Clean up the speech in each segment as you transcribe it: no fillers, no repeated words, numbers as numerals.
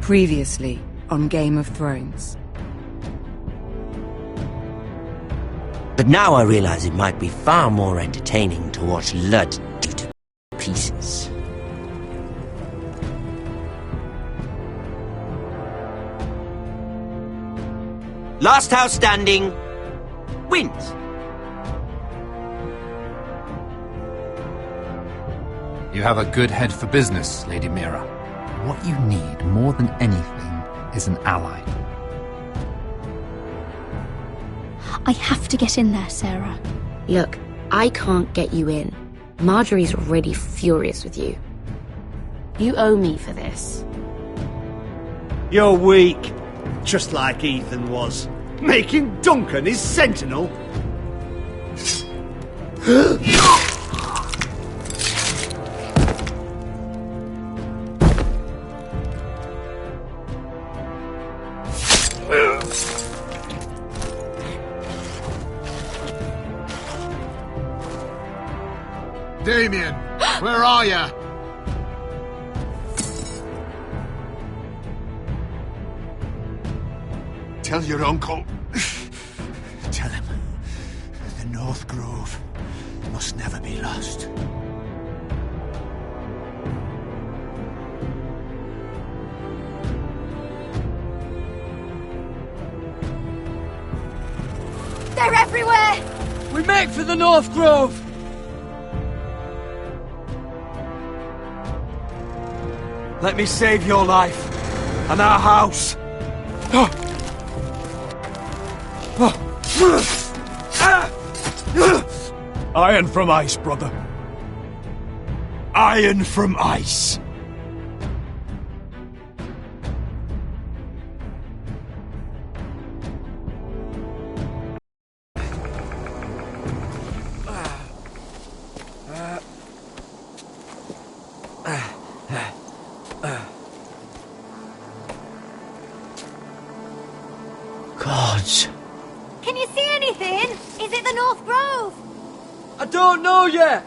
Previously on Game of Thrones. But now I realize it might be far more entertaining to watch Lud do to pieces. Last house standing wins. You have a good head for business, Lady Mira. What you need more than anything is an ally. I have to get in there, Sarah. Look, I can't get you in. Marjorie's already furious with you. You owe me for this. You're weak. Just like Ethan was. Making Duncan his sentinel. Damien, where are ya? Tell your uncle. Tell him the North Grove must never be lost. They're everywhere! We make for the North Grove! Let me save your life and our house. Iron from ice, brother. Iron from ice. Gods. Can you see anything? Is it the North Grove? I don't know yet.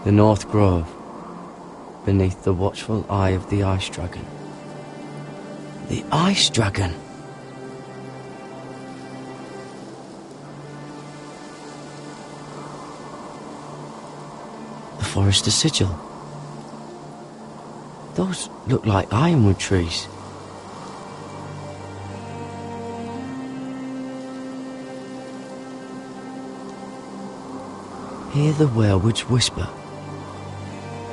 The North Grove, beneath the watchful eye of the Ice Dragon. The Ice Dragon. The Forester's Sigil. Those look like ironwood trees. Hear the werewoods whisper.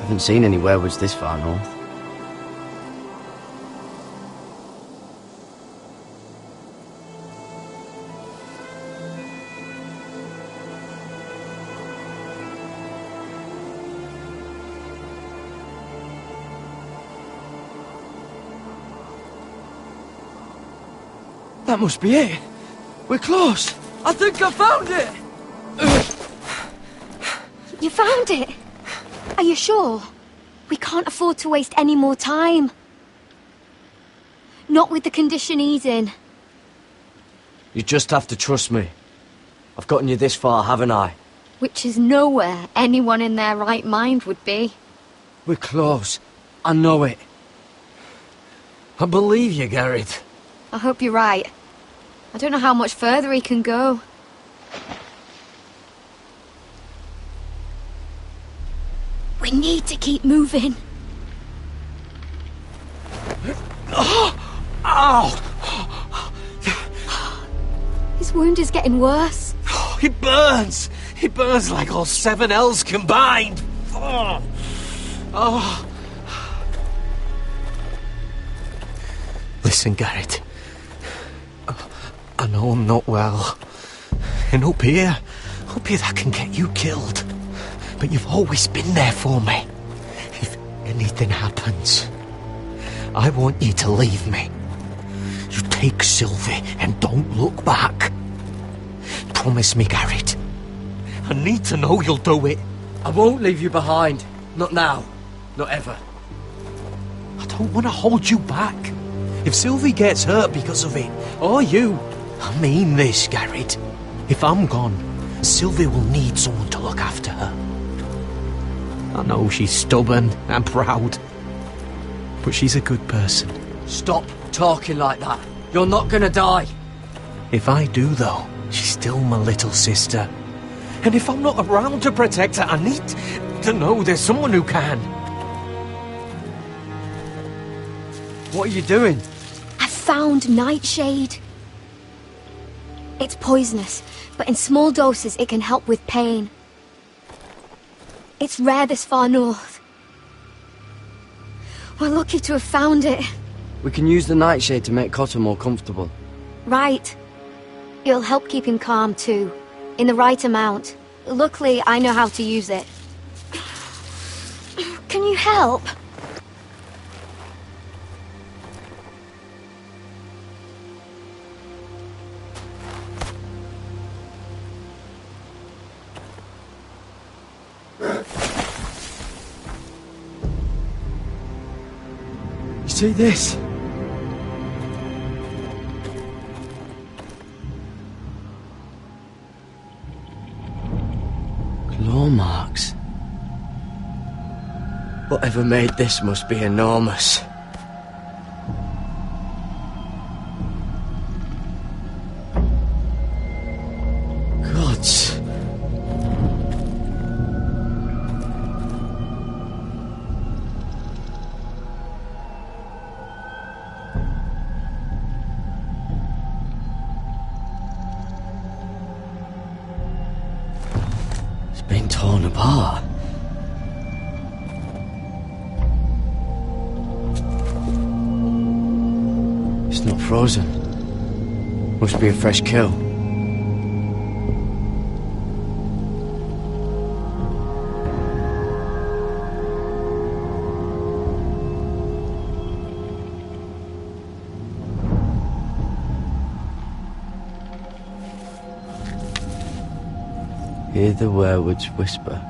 Haven't seen any werewoods this far north. That must be it. We're close. I think I found it. You found it? Are you sure? We can't afford to waste any more time. Not with the condition he's in. You just have to trust me. I've gotten you this far, haven't I? Which is nowhere anyone in their right mind would be. We're close. I know it. I believe you, Garrett. I hope you're right. I don't know how much further he can go. We need to keep moving. Ow! His wound is getting worse. He burns! He burns like all 7 L's combined! Oh. Listen, Garrett. I know I'm not well. And up here that can get you killed. But you've always been there for me. If anything happens, I want you to leave me. You take Sylvie and don't look back. Promise me, Garrett. I need to know you'll do it. I won't leave you behind. Not now. Not ever. I don't want to hold you back. If Sylvie gets hurt because of it, or you, I mean this, Garrett. If I'm gone, Sylvie will need someone to look after her. I know she's stubborn and proud, but she's a good person. Stop talking like that. You're not gonna die. If I do, though, she's still my little sister. And if I'm not around to protect her, I need to know there's someone who can. What are you doing? I found nightshade. It's poisonous, but in small doses it can help with pain. It's rare this far north. We're lucky to have found it. We can use the nightshade to make Cotter more comfortable. Right. It'll help keep him calm too, in the right amount. Luckily, I know how to use it. Can you help? You see this? Claw marks. Whatever made this must be enormous. Gods. It's been torn apart. It's not frozen. Must be a fresh kill. Hear the werewolves whisper.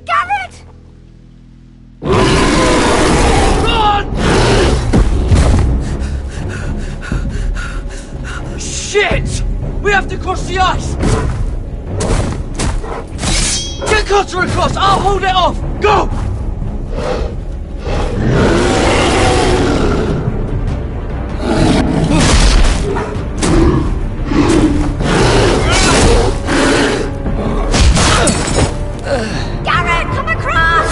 Garrett! Shit! We have to cross the ice! Get Cotter across! I'll hold it off! Go! Garrett, come across!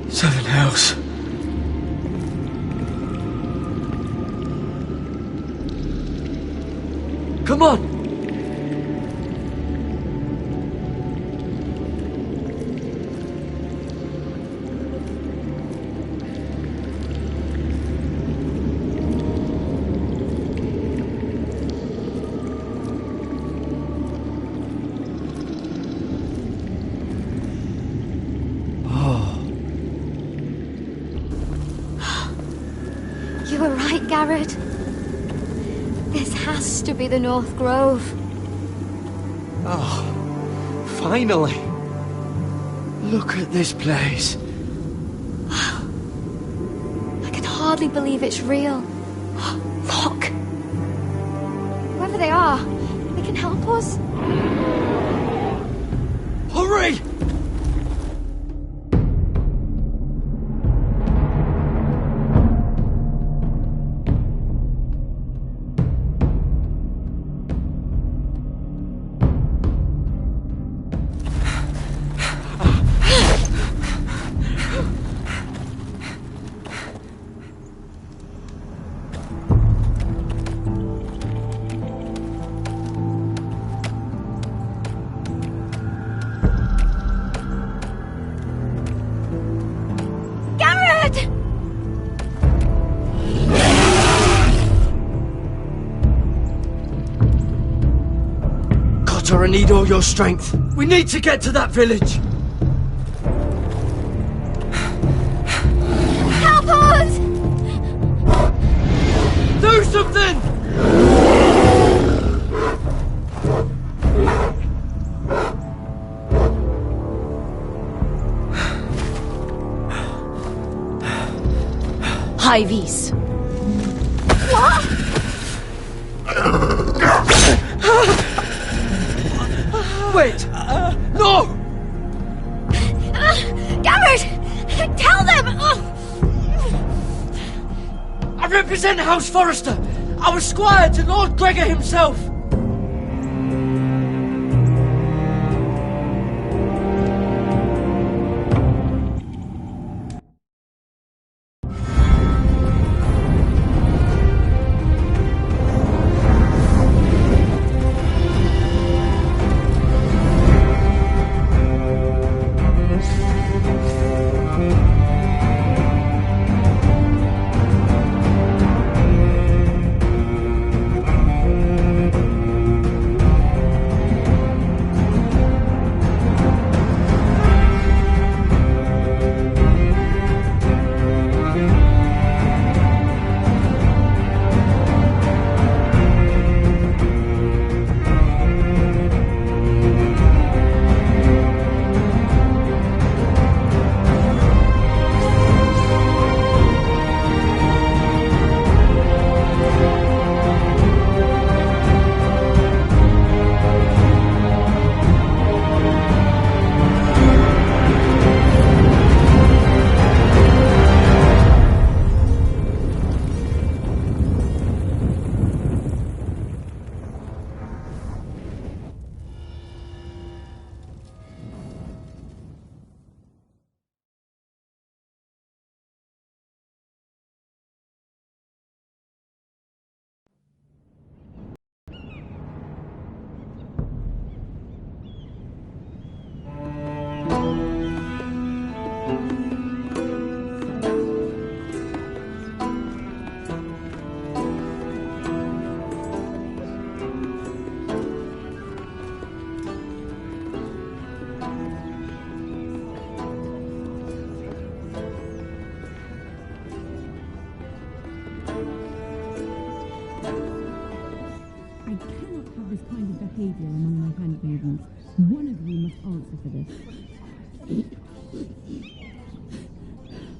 Seven hells. Come on! You were right, Garrett. This has to be the North Grove. Oh, finally. Look at this place. I can hardly believe it's real. Look! Whoever they are, they can help us. Hurry! I need all your strength. We need to get to that village. Help us! Do something! High vis. Wait! No! Garrett! Tell them! I represent House Forrester. I was squire to Lord Gregor himself. behavior among my handmaidens. One of you must answer for this.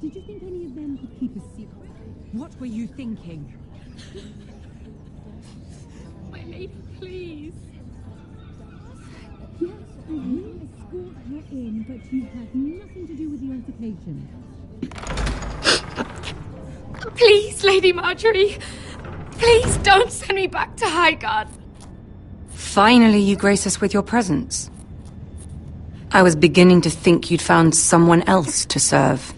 Did you think any of them could keep a secret? What were you thinking? My lady, please. Yes, I will escort her in, but you had nothing to do with the altercation. Please, Lady Marjorie. Please don't send me back to Highgarden. Finally, you grace us with your presence. I was beginning to think you'd found someone else to serve.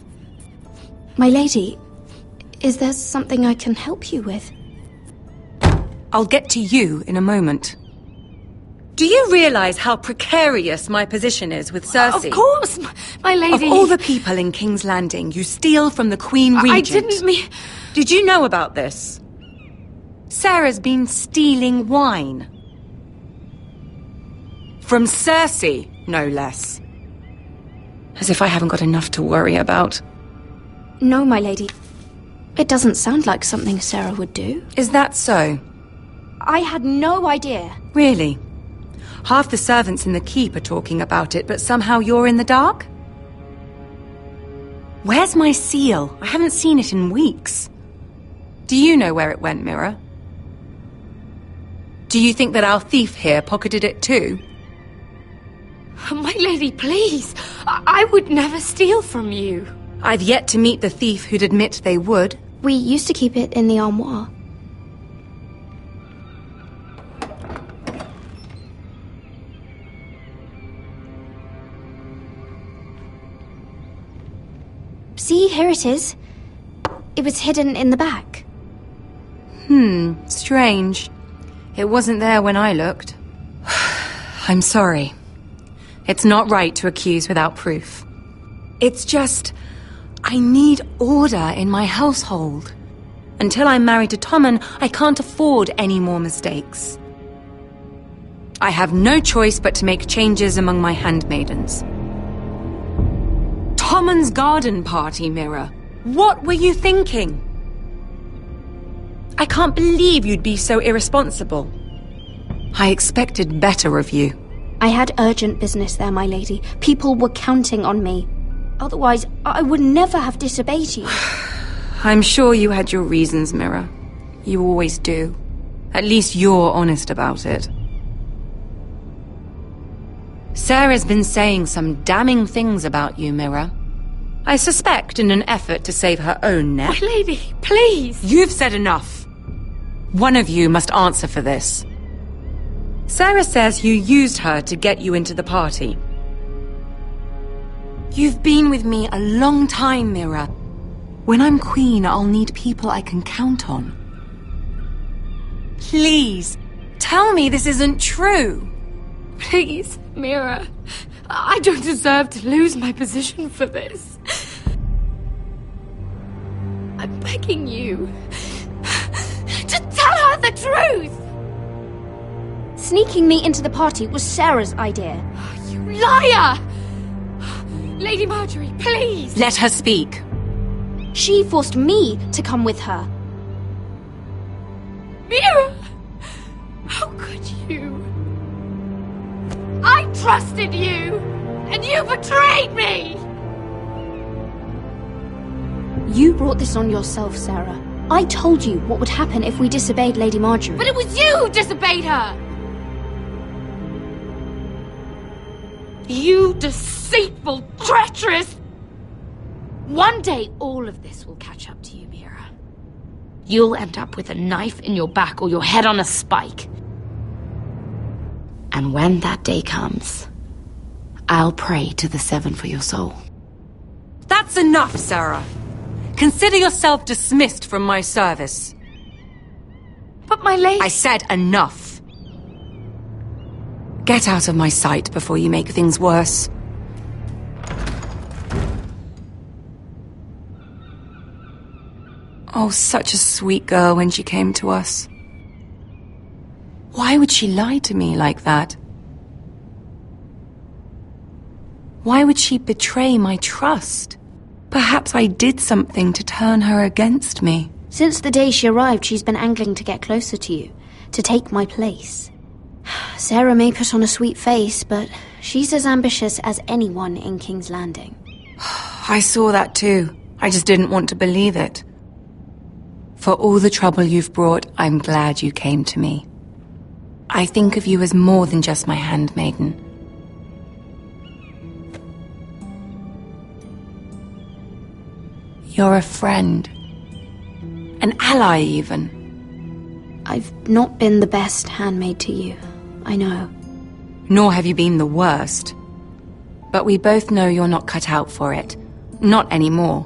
My lady, is there something I can help you with? I'll get to you in a moment. Do you realize how precarious my position is with Cersei? Of course, my lady. Of all the people in King's Landing, you steal from the Queen Regent. I didn't mean... Did you know about this? Sarah's been stealing wine. From Cersei, no less. As if I haven't got enough to worry about. No, my lady. It doesn't sound like something Sarah would do. Is that so? I had no idea. Really? Half the servants in the keep are talking about it, but somehow you're in the dark? Where's my seal? I haven't seen it in weeks. Do you know where it went, Mira? Do you think that our thief here pocketed it too? My lady, please. I would never steal from you. I've yet to meet the thief who'd admit they would. We used to keep it in the armoire. See, here it is. It was hidden in the back. Strange. It wasn't there when I looked. I'm sorry. It's not right to accuse without proof. It's just... I need order in my household. Until I'm married to Tommen, I can't afford any more mistakes. I have no choice but to make changes among my handmaidens. Tommen's garden party, Mira. What were you thinking? I can't believe you'd be so irresponsible. I expected better of you. I had urgent business there, my lady. People were counting on me. Otherwise, I would never have disobeyed you. I'm sure you had your reasons, Mira. You always do. At least you're honest about it. Sarah's been saying some damning things about you, Mira. I suspect in an effort to save her own neck. My lady, please! You've said enough. One of you must answer for this. Sarah says you used her to get you into the party. You've been with me a long time, Mira. When I'm queen, I'll need people I can count on. Please, tell me this isn't true. Please, Mira. I don't deserve to lose my position for this. I'm begging you to tell her the truth! Sneaking me into the party was Sarah's idea. You liar! Lady Marjorie, please! Let her speak. She forced me to come with her. Mira! How could you? I trusted you! And you betrayed me! You brought this on yourself, Sarah. I told you what would happen if we disobeyed Lady Marjorie. But it was you who disobeyed her! You deceitful, treacherous... One day, all of this will catch up to you, Mira. You'll end up with a knife in your back or your head on a spike. And when that day comes, I'll pray to the Seven for your soul. That's enough, Sarah. Consider yourself dismissed from my service. But my lady... I said enough. Get out of my sight before you make things worse. Oh, such a sweet girl when she came to us. Why would she lie to me like that? Why would she betray my trust? Perhaps I did something to turn her against me. Since the day she arrived, she's been angling to get closer to you, to take my place. Sarah may put on a sweet face, but she's as ambitious as anyone in King's Landing. I saw that too. I just didn't want to believe it. For all the trouble you've brought, I'm glad you came to me. I think of you as more than just my handmaiden. You're a friend. An ally, even. I've not been the best handmaid to you, I know. Nor have you been the worst. But we both know you're not cut out for it. Not anymore.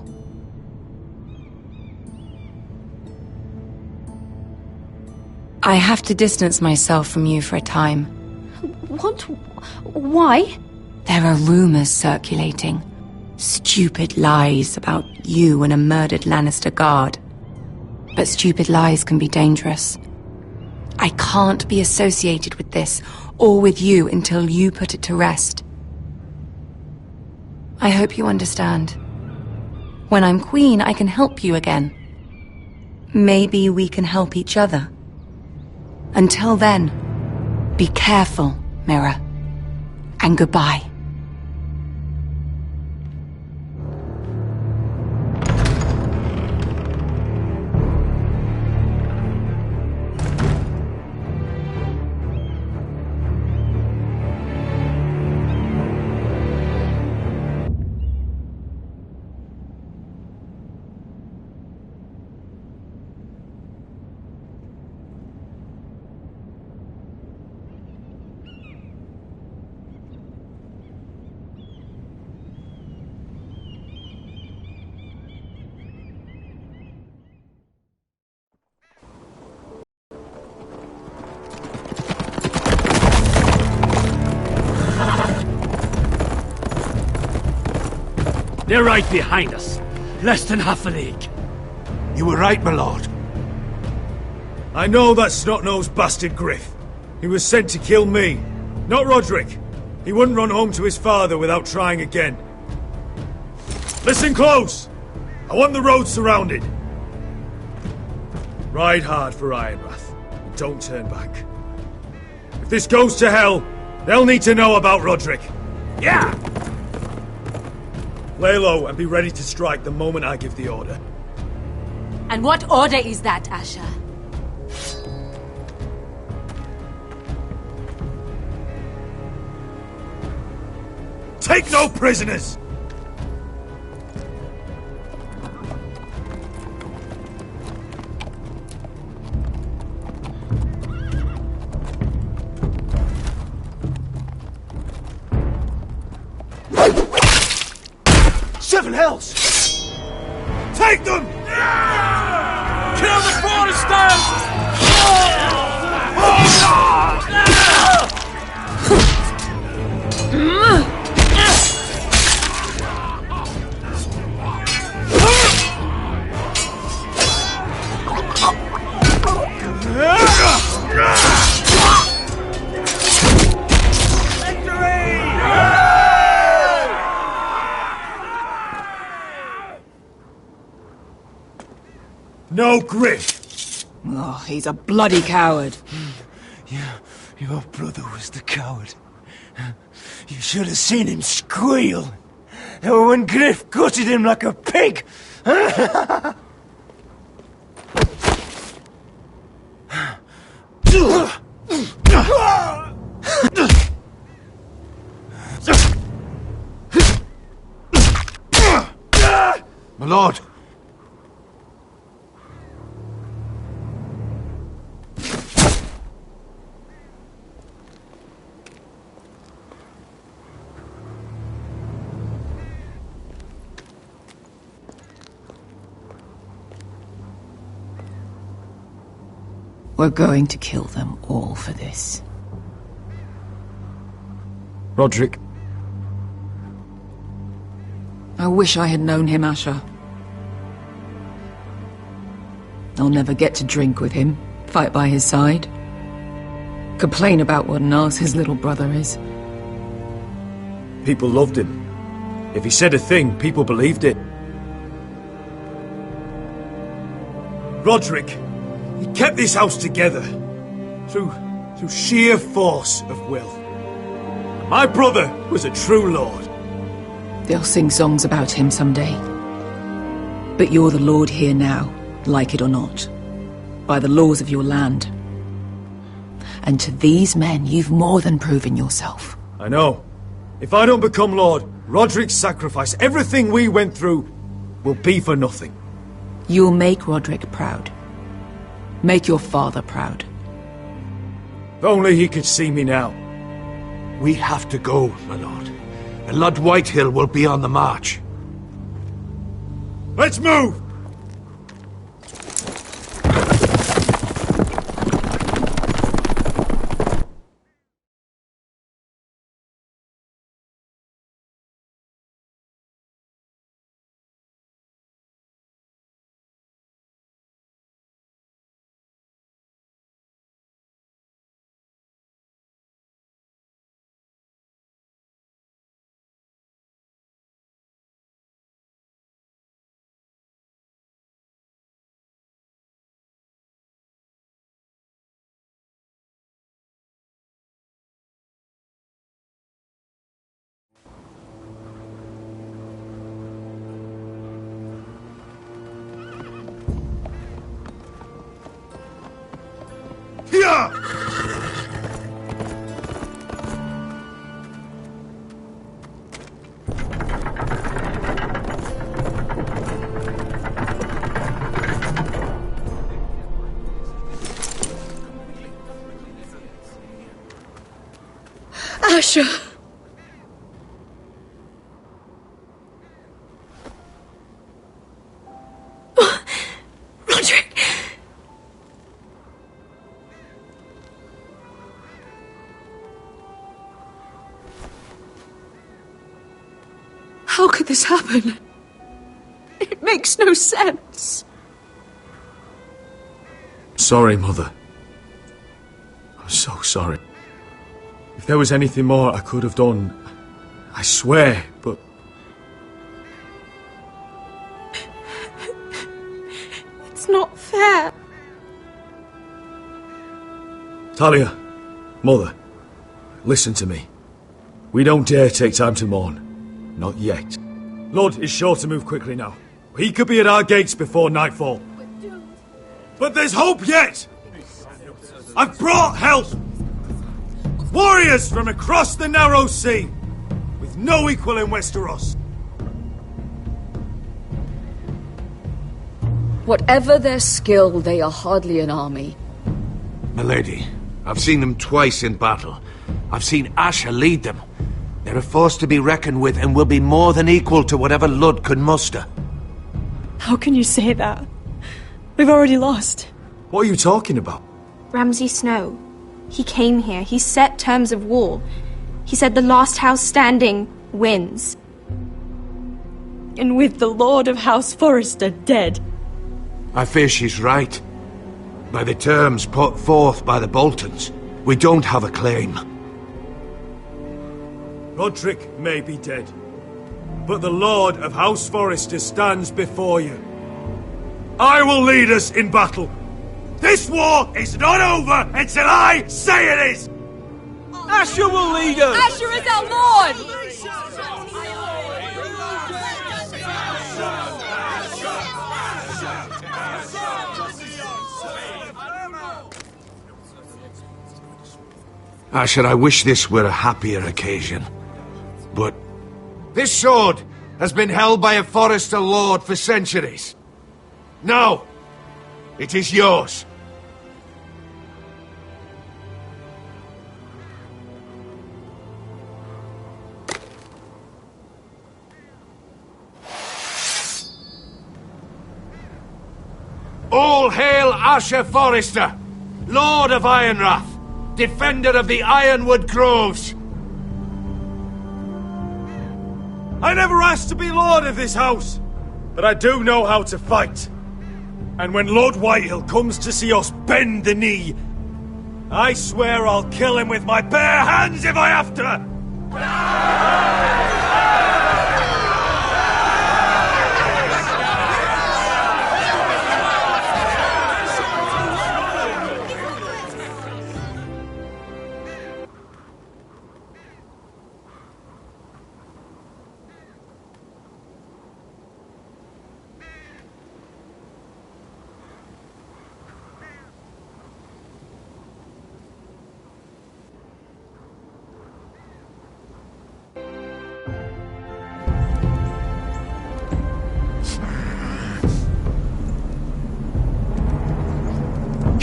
I have to distance myself from you for a time. What? Why? There are rumors circulating. Stupid lies about you and a murdered Lannister guard. But stupid lies can be dangerous. I can't be associated with this, or with you, until you put it to rest. I hope you understand. When I'm queen, I can help you again. Maybe we can help each other. Until then, be careful, Mira. And goodbye. They're right behind us. Less than half a league. You were right, my lord. I know that snot-nosed bastard Griff. He was sent to kill me, not Roderick. He wouldn't run home to his father without trying again. Listen close! I want the road surrounded. Ride hard for Ironrath, and don't turn back. If this goes to hell, they'll need to know about Roderick. Yeah! Lay low and be ready to strike the moment I give the order. And what order is that, Asher? Take no prisoners! Seven hells! Take them! Kill the Foresters! No grit! Oh, he's a bloody coward. Your brother was the coward. You should have seen him squeal. When Griff gutted him like a pig. My lord! We're going to kill them all for this. Roderick. I wish I had known him, Asher. I'll never get to drink with him, fight by his side, complain about what an arse his little brother is. People loved him. If he said a thing, people believed it. Roderick, he kept this house together through sheer force of will. And my brother was a true lord. They'll sing songs about him someday. But you're the lord here now, like it or not, by the laws of your land. And to these men, you've more than proven yourself. I know. If I don't become lord, Roderick's sacrifice, everything we went through, will be for nothing. You'll make Roderick proud. Make your father proud. If only he could see me now. We have to go, my lord. And Lord Whitehill will be on the march. Let's move! Yeah! Asher! Roderick! How could this happen? It makes no sense. Sorry, Mother. I'm so sorry. If there was anything more I could have done, I swear, but... It's not fair. Talia, Mother, listen to me. We don't dare take time to mourn. Not yet. Lud is sure to move quickly now. He could be at our gates before nightfall. But there's hope yet! I've brought help! Warriors from across the narrow sea, with no equal in Westeros. Whatever their skill, they are hardly an army. Milady, I've seen them twice in battle. I've seen Asher lead them. They're a force to be reckoned with and will be more than equal to whatever Lud could muster. How can you say that? We've already lost. What are you talking about? Ramsay Snow. He came here. He set terms of war. He said the last house standing wins. And with the Lord of House Forrester dead. I fear she's right. By the terms put forth by the Boltons, we don't have a claim. Roderick may be dead, but the Lord of House Forrester stands before you. I will lead us in battle. This war is not over until I say it is! Asher will lead us! Asher is our lord! Asher, I wish this were a happier occasion. But this sword has been held by a Forrester lord for centuries. Now, it is yours. All hail Asher Forrester, Lord of Ironrath, defender of the Ironwood Groves. I never asked to be lord of this house, but I do know how to fight. And when Lord Whitehill comes to see us bend the knee, I swear I'll kill him with my bare hands if I have to!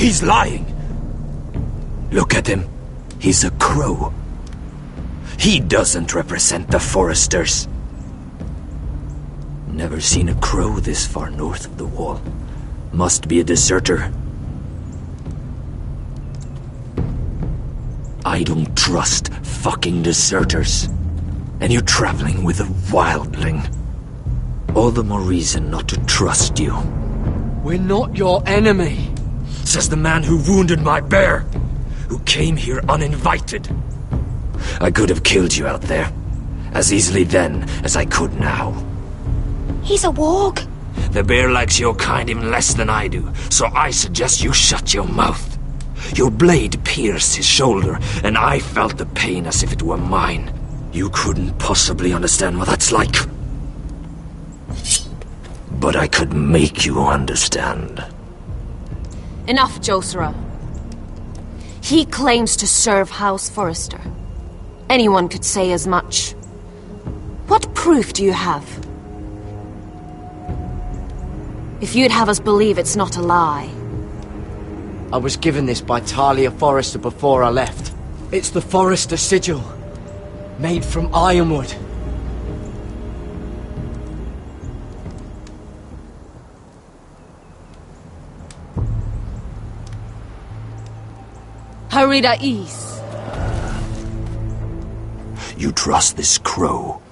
He's lying. Look at him. He's a crow. He doesn't represent the Foresters. Never seen a crow this far north of the wall. Must be a deserter. I don't trust fucking deserters. And you're traveling with a wildling. All the more reason not to trust you. We're not your enemy. Says the man who wounded my bear, who came here uninvited. I could have killed you out there, as easily then as I could now. He's a warg. The bear likes your kind even less than I do, so I suggest you shut your mouth. Your blade pierced his shoulder, and I felt the pain as if it were mine. You couldn't possibly understand what that's like. But I could make you understand. Enough, Josera. He claims to serve House Forrester. Anyone could say as much. What proof do you have? If you'd have us believe it's not a lie. I was given this by Talia Forrester before I left. It's the Forrester sigil, made from ironwood. Harida East. You trust this crow?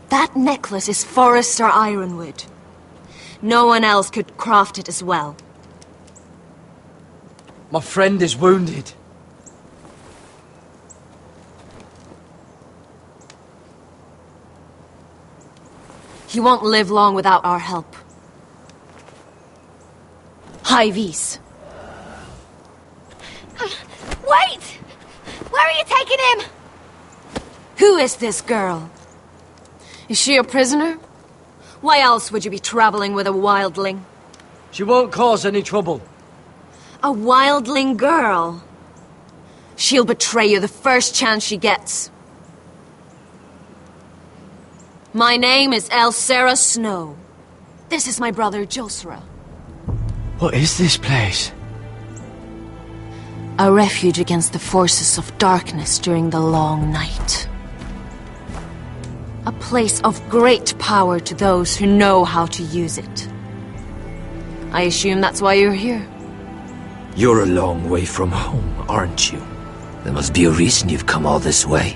That necklace is Forrester ironwood. No one else could craft it as well. My friend is wounded. He won't live long without our help. High vis. Wait! Where are you taking him? Who is this girl? Is she a prisoner? Why else would you be traveling with a wildling? She won't cause any trouble. A wildling girl? She'll betray you the first chance she gets. My name is Elsera Snow. This is my brother Josra. What is this place? A refuge against the forces of darkness during the long night. A place of great power to those who know how to use it. I assume that's why you're here. You're a long way from home, aren't you? There must be a reason you've come all this way.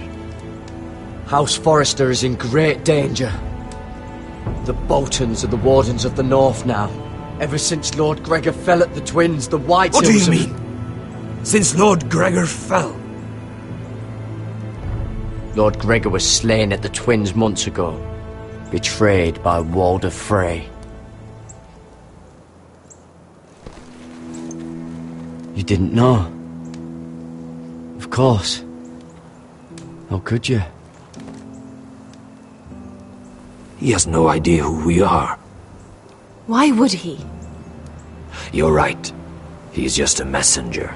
House Forrester is in great danger. The Boltons are the Wardens of the North now. Ever since Lord Gregor fell at the Twins, the White What do Hills you mean? Since Lord Gregor fell? Lord Gregor was slain at the Twins months ago, betrayed by Walder Frey. You didn't know? Of course. How could you? He has no idea who we are. Why would he? You're right. He's just a messenger.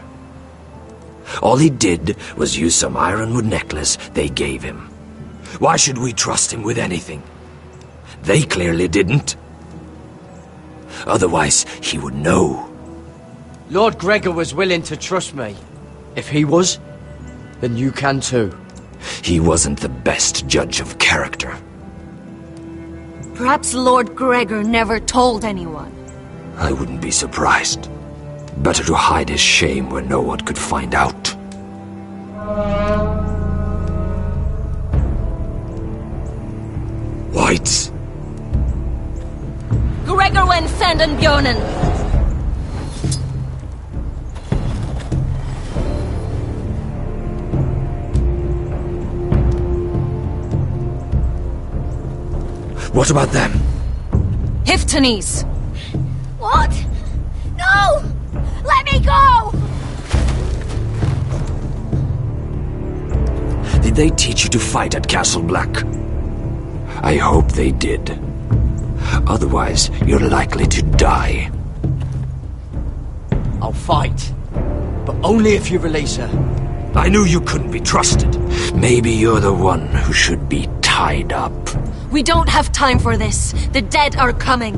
All he did was use some ironwood necklace they gave him. Why should we trust him with anything? They clearly didn't. Otherwise, he would know. Lord Gregor was willing to trust me. If he was, then you can too. He wasn't the best judge of character. Perhaps Lord Gregor never told anyone. I wouldn't be surprised. Better to hide his shame where no one could find out. Whites! Gregor went Sanden Björnen! What about them? Hiftanes! What? No! Let me go! Did they teach you to fight at Castle Black? I hope they did. Otherwise, you're likely to die. I'll fight. But only if you release her. I knew you couldn't be trusted. Maybe you're the one who should be tied up. We don't have time for this. The dead are coming.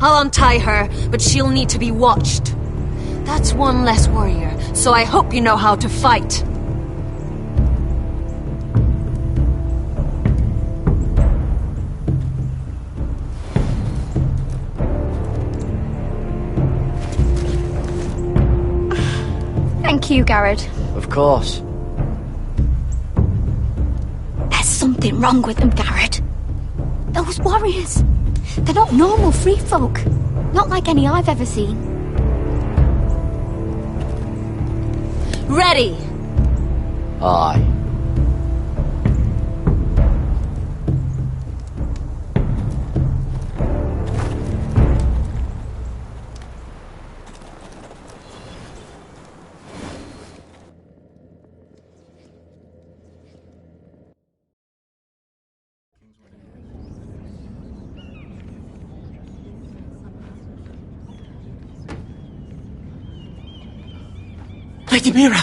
I'll untie her, but she'll need to be watched. That's one less warrior, so I hope you know how to fight. Thank you, Garrett. Of course. There's something wrong with them, Garrett. Those warriors. They're not normal free folk. Not like any I've ever seen. Ready! Aye. Lady Mira!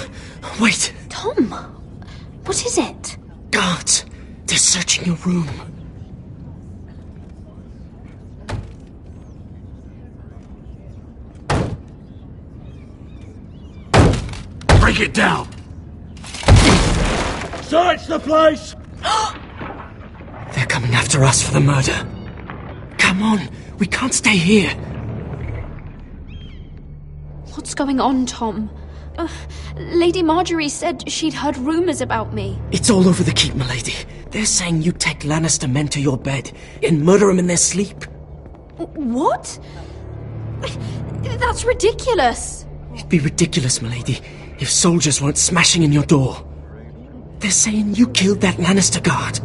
Wait! Tom! What is it? Guards! They're searching your room. Break it down! Search the place! They're coming after us for the murder. Come on, we can't stay here. What's going on, Tom? Lady Marjorie said she'd heard rumours about me. It's all over the keep, milady. They're saying you take Lannister men to your bed and murder them in their sleep. What? That's ridiculous. It'd be ridiculous, milady, if soldiers weren't smashing in your door. They're saying you killed that Lannister guard.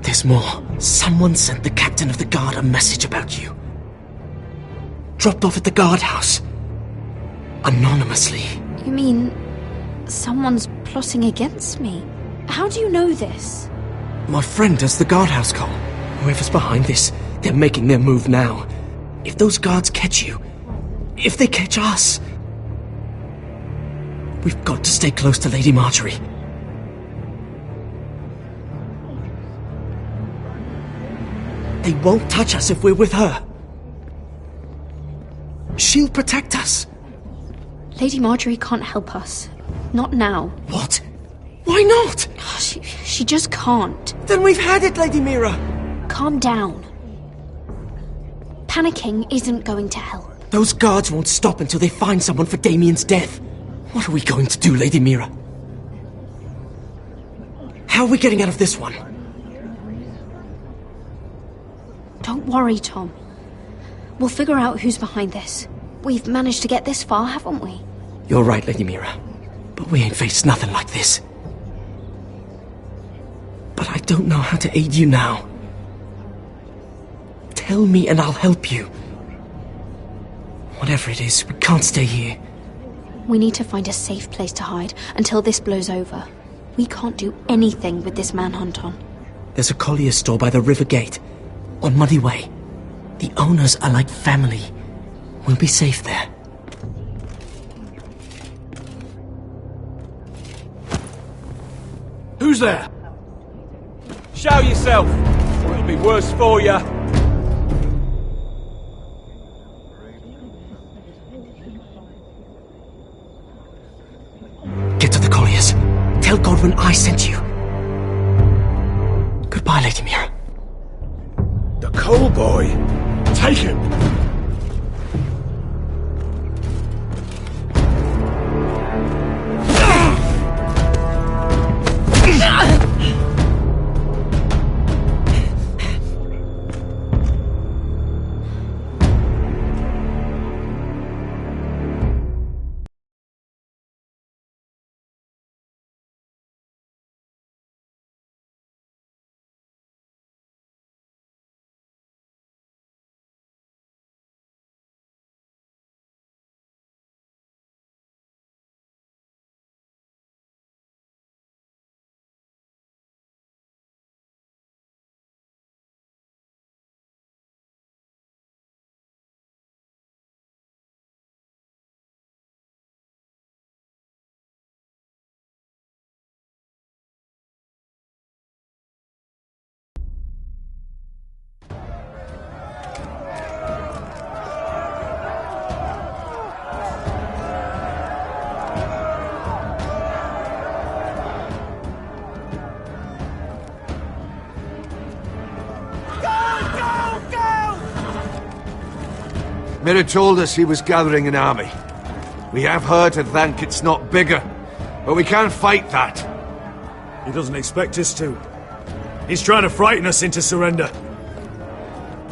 There's more. Someone sent the captain of the guard a message about you. Dropped off at the guardhouse. Anonymously. You mean someone's plotting against me? How do you know this? My friend does the guardhouse call. Whoever's behind this, they're making their move now. If those guards catch you, if they catch us, we've got to stay close to Lady Marjorie. They won't touch us if we're with her. She'll protect us. Lady Marjorie can't help us. Not now. What? Why not? She just can't. Then we've had it, Lady Mira. Calm down. Panicking isn't going to help. Those guards won't stop until they find someone for Damien's death. What are we going to do, Lady Mira? How are we getting out of this one? Don't worry, Tom. We'll figure out who's behind this. We've managed to get this far, haven't we? You're right, Lady Mira. But we ain't faced nothing like this. But I don't know how to aid you now. Tell me and I'll help you. Whatever it is, we can't stay here. We need to find a safe place to hide until this blows over. We can't do anything with this manhunt on. There's a collier's store by the river gate, on Muddy Way. The owners are like family. We'll be safe there. Who's there? Show yourself, or it'll be worse for you. Get to the colliers. Tell Godwin I sent you. Goodbye, Lady Mira. The coal boy. Take him. Mira told us he was gathering an army. We have her to thank it's not bigger, but we can't fight that. He doesn't expect us to. He's trying to frighten us into surrender.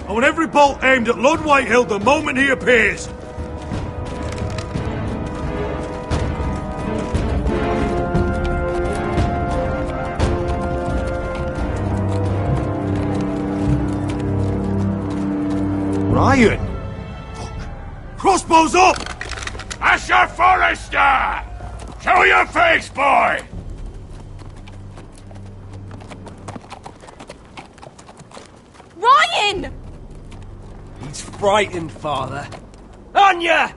I want every bolt aimed at Lord Whitehill the moment he appears. Ryan! Crossbows up! Asher Forrester! Show your face, boy! Ryan! He's frightened, Father. On ya!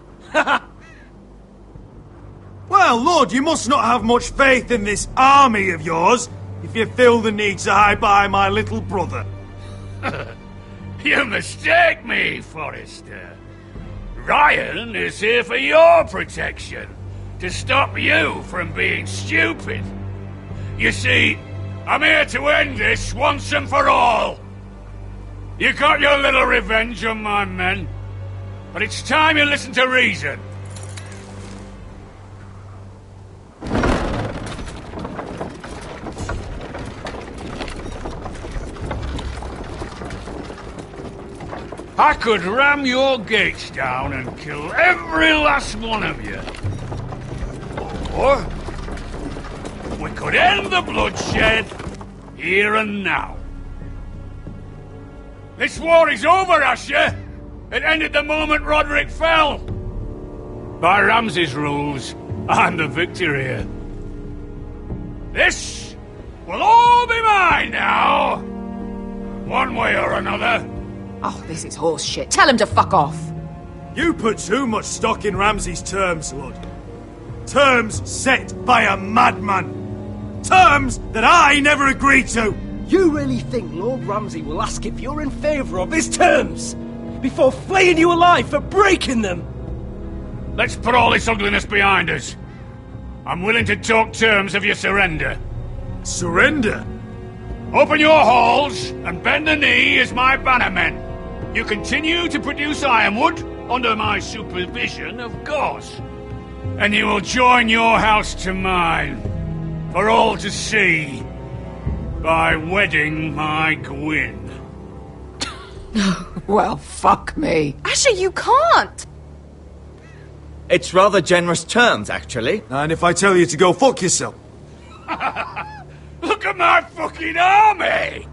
Well, Lord, you must not have much faith in this army of yours, if you feel the need to hide behind my little brother. You mistake me, Forrester. Ryan is here for your protection, to stop you from being stupid. You see, I'm here to end this once and for all. You got your little revenge on my men, but it's time you listen to reason. I could ram your gates down and kill every last one of you. Or we could end the bloodshed here and now. This war is over, Asher. It ended the moment Roderick fell. By Ramsay's rules, I'm the victor here. This will all be mine now. One way or another. Oh, this is horse shit. Tell him to fuck off. You put too much stock in Ramsay's terms, Lord. Terms set by a madman. Terms that I never agreed to. You really think Lord Ramsay will ask if you're in favour of his terms before flaying you alive for breaking them? Let's put all this ugliness behind us. I'm willing to talk terms of your surrender. Surrender? Open your halls and bend the knee as my bannermen. You continue to produce ironwood under my supervision, of course. And you will join your house to mine, for all to see, by wedding my Gwyn. Well, fuck me. Asher, you can't! It's rather generous terms, actually. And if I tell you to go fuck yourself? Look at my fucking army!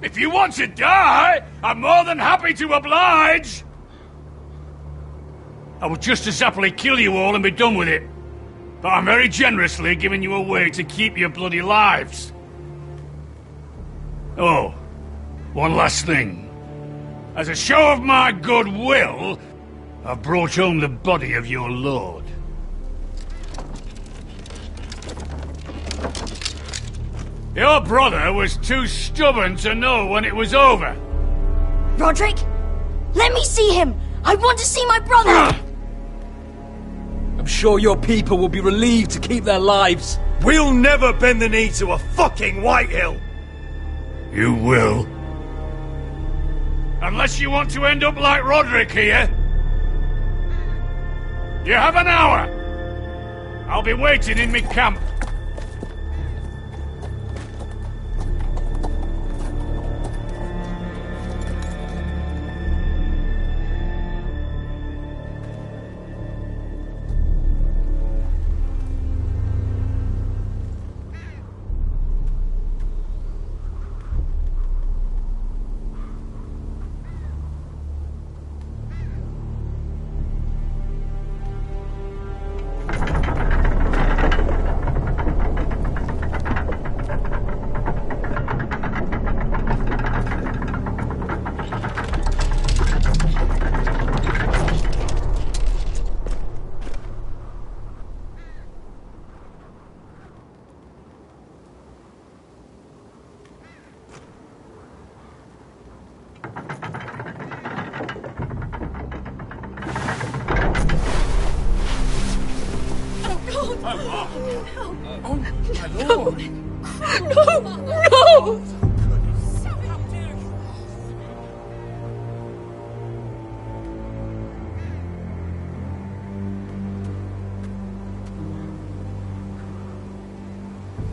If you want to die, I'm more than happy to oblige! I would just as happily kill you all and be done with it. But I'm very generously giving you a way to keep your bloody lives. Oh, one last thing. As a show of my goodwill, I've brought home the body of your lord. Your brother was too stubborn to know when it was over. Roderick, let me see him! I want to see my brother! I'm sure your people will be relieved to keep their lives. We'll never bend the knee to a fucking Whitehill! You will. Unless you want to end up like Roderick here. You have an hour. I'll be waiting in my camp.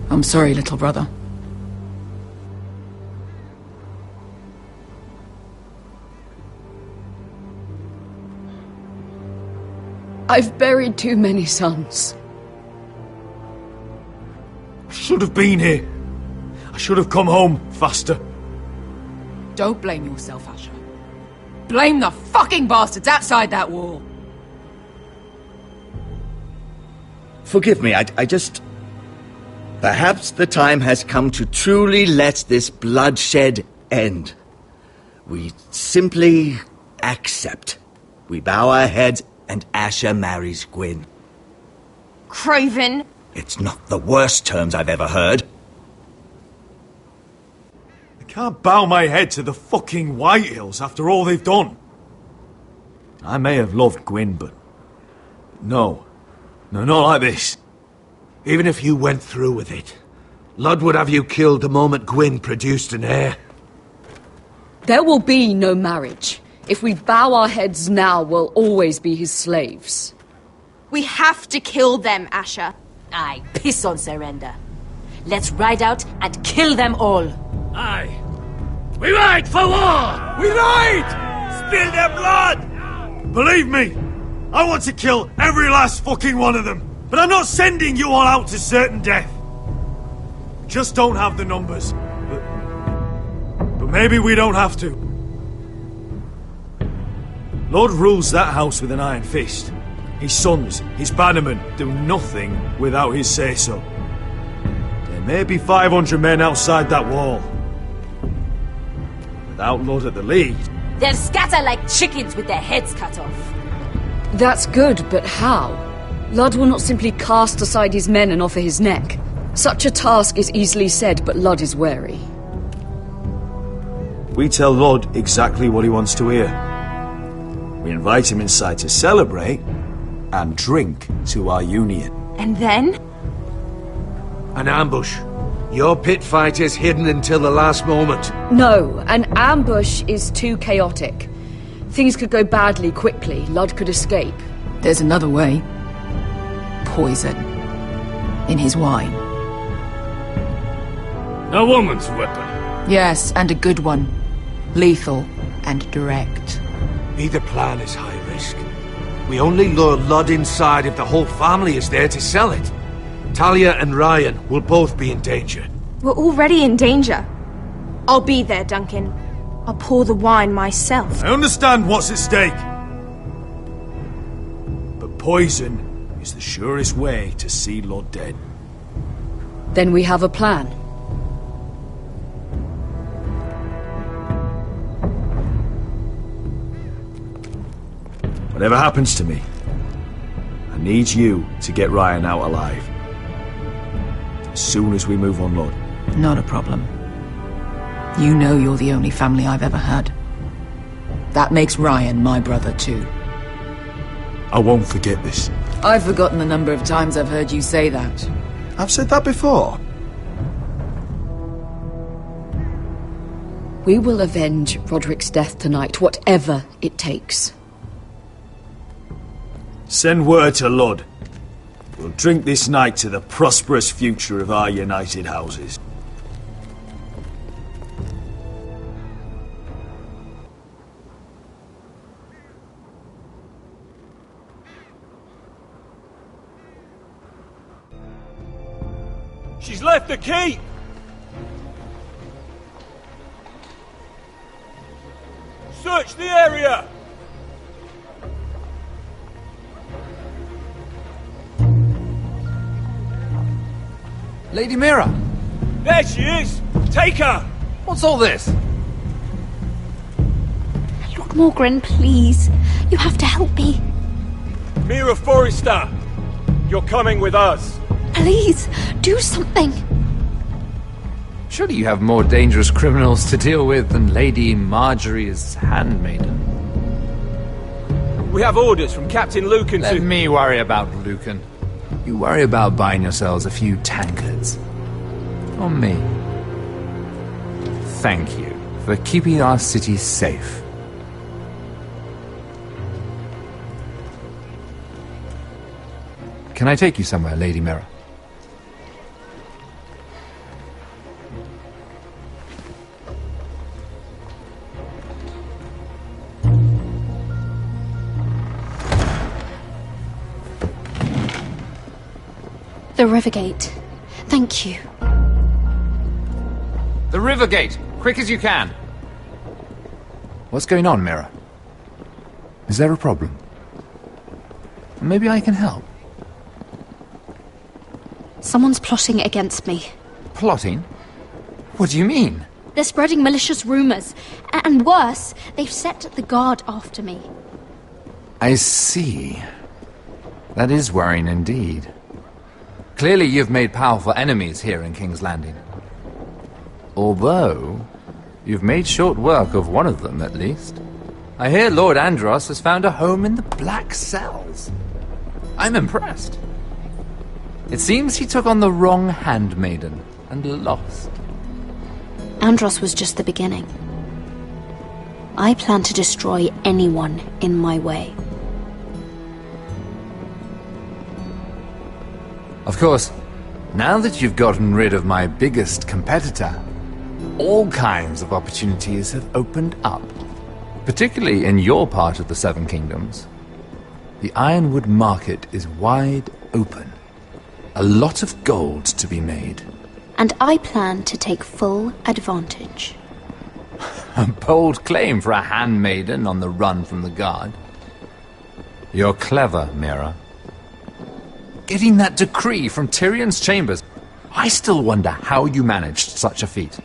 I'm sorry, little brother. I've buried too many sons. I should have been here. I should have come home faster. Don't blame yourself, Asher. Blame the fucking bastards outside that wall. Forgive me, I just... Perhaps the time has come to truly let this bloodshed end. We simply accept. We bow our heads and Asher marries Gwyn. Craven! It's not the worst terms I've ever heard. I can't bow my head to the fucking Whitehills after all they've done. I may have loved Gwyn, but... No, not like this. Even if you went through with it, Lud would have you killed the moment Gwyn produced an heir. There will be no marriage. If we bow our heads now, we'll always be his slaves. We have to kill them, Asher. Aye, piss on surrender. Let's ride out and kill them all. Aye. We ride for war! We ride! Spill their blood! Believe me, I want to kill every last fucking one of them. But I'm not sending you all out to certain death. just don't have the numbers. But maybe we don't have to. Lord rules that house with an iron fist. His sons, his bannermen, do nothing without his say-so. There may be 500 men outside that wall. Without Lord at the lead... They'll scatter like chickens with their heads cut off. That's good, but how? Ludd will not simply cast aside his men and offer his neck. Such a task is easily said, but Ludd is wary. We tell Ludd exactly what he wants to hear. We invite him inside to celebrate and drink to our union. And then? An ambush. Your pit fighters hidden until the last moment. No, an ambush is too chaotic. Things could go badly quickly. Ludd could escape. There's another way. Poison. In his wine. A woman's weapon. Yes, and a good one. Lethal and direct. Either plan is high risk. We only lure Ludd inside if the whole family is there to sell it. Talia and Ryan will both be in danger. We're already in danger. I'll be there, Duncan. I'll pour the wine myself. I understand what's at stake. But poison is the surest way to see Ludd dead. Then we have a plan. Whatever happens to me, I need you to get Ryan out alive. As soon as we move on, Lord. Not a problem. You know you're the only family I've ever had. That makes Ryan my brother too. I won't forget this. I've forgotten the number of times I've heard you say that. I've said that before. We will avenge Roderick's death tonight, whatever it takes. Send word to Ludd. We'll drink this night to the prosperous future of our united houses. She's left the keep! Search the area! Lady Mira! There she is! Take her! What's all this? Lord Morgren, please. You have to help me. Mira Forrester! You're coming with us! Please, do something. Surely you have more dangerous criminals to deal with than Lady Marjorie's handmaiden. We have orders from Captain Lucan to... Let me worry about Lucan. You worry about buying yourselves a few tankards. On me. Thank you for keeping our city safe. Can I take you somewhere, Lady Mira? The Rivergate. Thank you. The Rivergate! Quick as you can! What's going on, Mira? Is there a problem? Maybe I can help. Someone's plotting against me. Plotting? What do you mean? They're spreading malicious rumors. And worse, they've set the guard after me. I see. That is worrying indeed. Clearly you've made powerful enemies here in King's Landing. Although, you've made short work of one of them, at least. I hear Lord Andros has found a home in the Black Cells. I'm impressed. It seems he took on the wrong handmaiden and lost. Andros was just the beginning. I plan to destroy anyone in my way. Of course, now that you've gotten rid of my biggest competitor, all kinds of opportunities have opened up. Particularly in your part of the Seven Kingdoms. The Ironwood market is wide open. A lot of gold to be made. and I plan to take full advantage. A bold claim for a handmaiden on the run from the guard. You're clever, Mira. Getting that decree from Tyrion's chambers, I still wonder how you managed such a feat.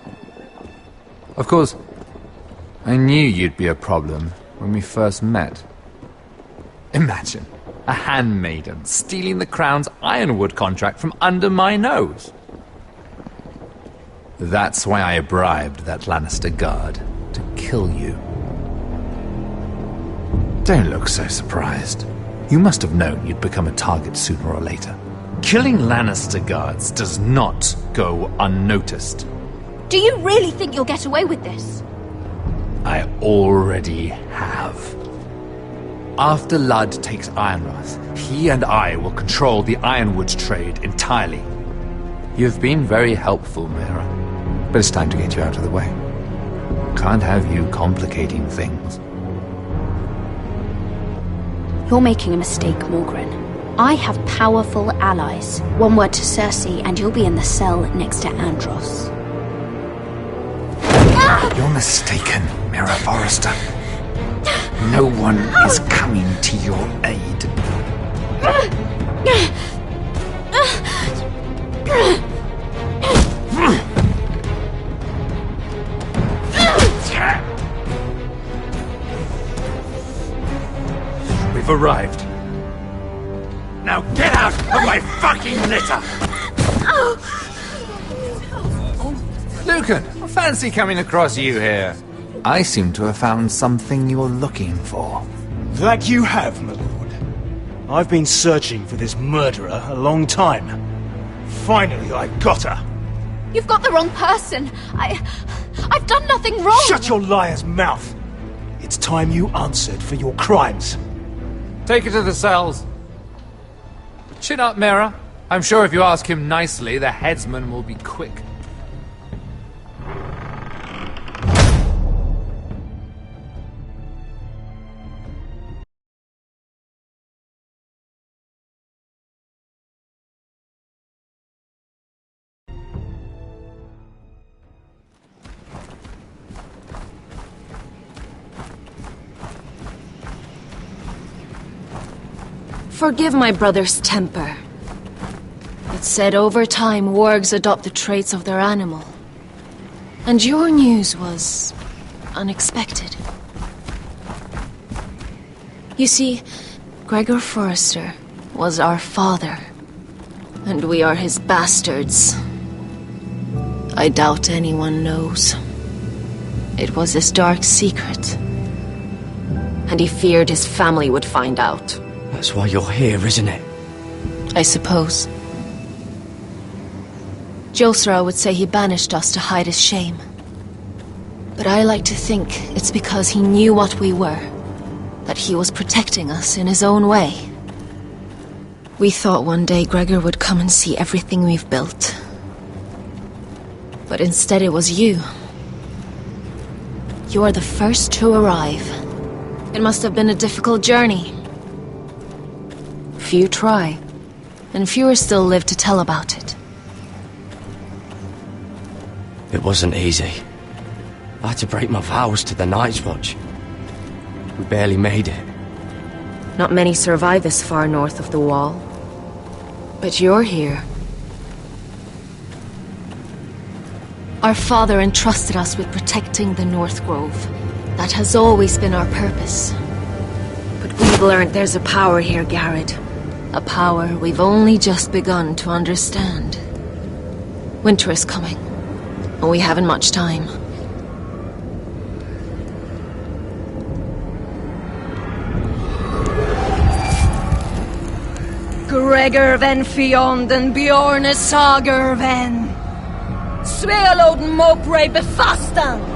Of course, I knew you'd be a problem when we first met. Imagine a handmaiden stealing the crown's ironwood contract from under my nose. That's why I bribed that Lannister guard to kill you. Don't look so surprised. You must have known you'd become a target sooner or later. Killing Lannister guards does not go unnoticed. Do you really think you'll get away with this? I already have. After Ludd takes Ironrath, he and I will control the ironwood trade entirely. You've been very helpful, Mira, but it's time to get you out of the way. Can't have you complicating things. You're making a mistake, Morgren. I have powerful allies. One word to Cersei and you'll be in the cell next to Andros. You're mistaken, Mira Forrester. No one is coming to your aid. We've arrived. Now get out of my fucking litter! Lucan, I fancy coming across you here. I seem to have found something you're looking for. That you have, my lord. I've been searching for this murderer a long time. Finally, I got her. You've got the wrong person. I've done nothing wrong. Shut your liar's mouth. It's time you answered for your crimes. Take her to the cells. Chin up, Mira. I'm sure if you ask him nicely, the headsman will be quick. Forgive my brother's temper. It's said over time wargs adopt the traits of their animal. And your news was unexpected. You see, Gregor Forrester was our father, and we are his bastards. I doubt anyone knows. It was his dark secret, and he feared his family would find out. That's why you're here, isn't it? I suppose. Josra would say he banished us to hide his shame. But I like to think it's because he knew what we were, that he was protecting us in his own way. We thought one day Gregor would come and see everything we've built. But instead it was you. You are the first to arrive. It must have been a difficult journey. Few try, and fewer still live to tell about it. It wasn't easy. I had to break my vows to the Night's Watch. We barely made it. Not many survive this far north of the Wall. But you're here. Our father entrusted us with protecting the North Grove. That has always been our purpose. But we've learned there's a power here, Garrett. A power we've only just begun to understand. Winter is coming, and we haven't much time. Gregor ven Fionden Bjorne Sager ven Svealoden Mopre befastan.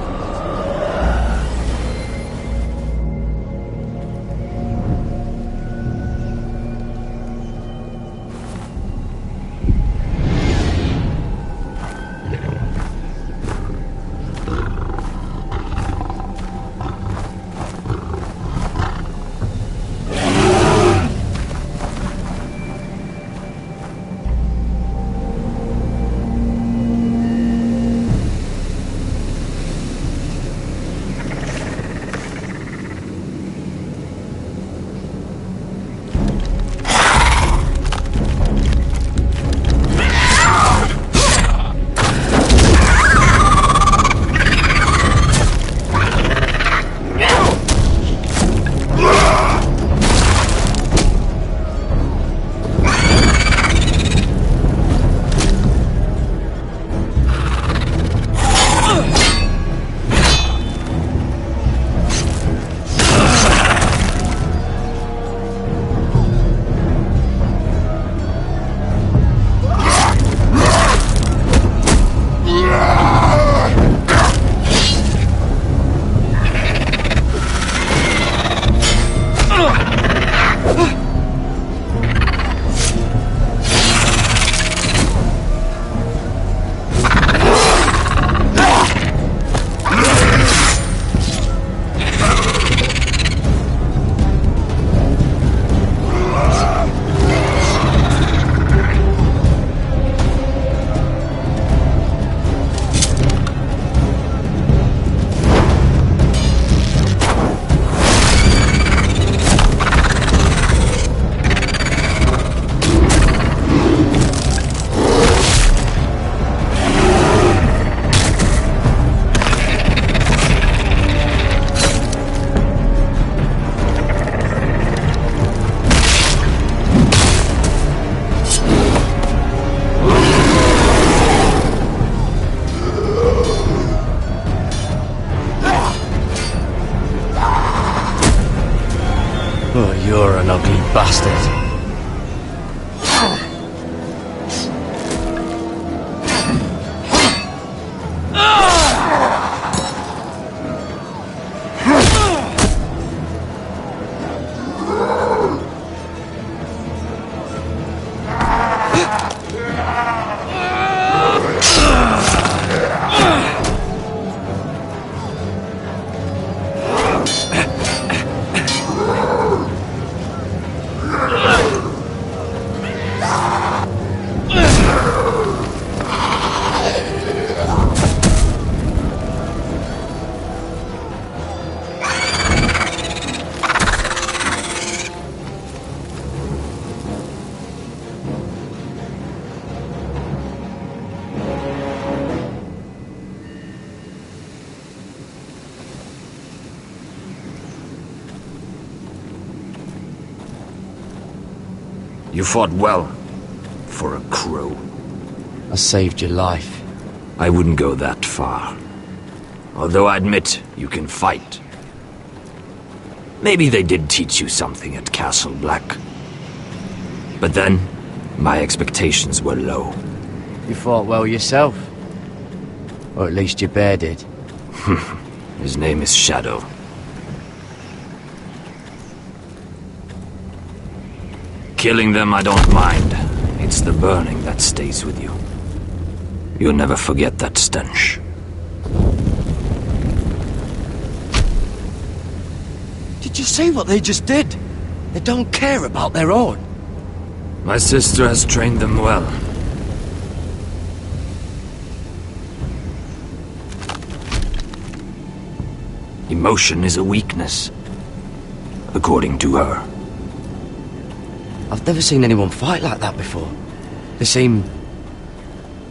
You fought well. For a crow. I saved your life. I wouldn't go that far. Although I admit, you can fight. Maybe they did teach you something at Castle Black. But then, my expectations were low. You fought well yourself. Or at least your bear did. His name is Shadow. Killing them I don't mind. It's the burning that stays with you. You'll never forget that stench. Did you see what they just did? They don't care about their own. My sister has trained them well. Emotion is a weakness, according to her. I've never seen anyone fight like that before. They seem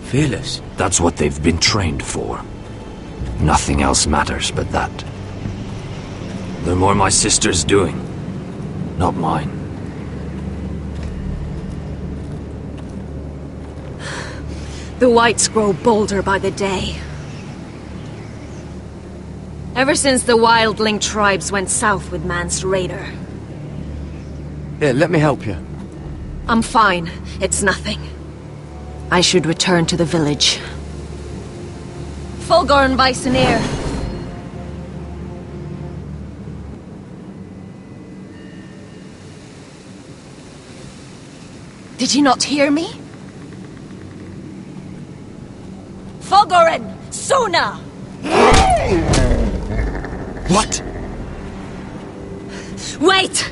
fearless. That's what they've been trained for. Nothing else matters but that. They're more my sister's doing, not mine. The whites grow bolder by the day. Ever since the wildling tribes went south with Man's raider. Here, let me help you. I'm fine. It's nothing. I should return to the village. Fulgorn Bysonir. Did you not hear me? Fulgorn! Suna! What? Wait!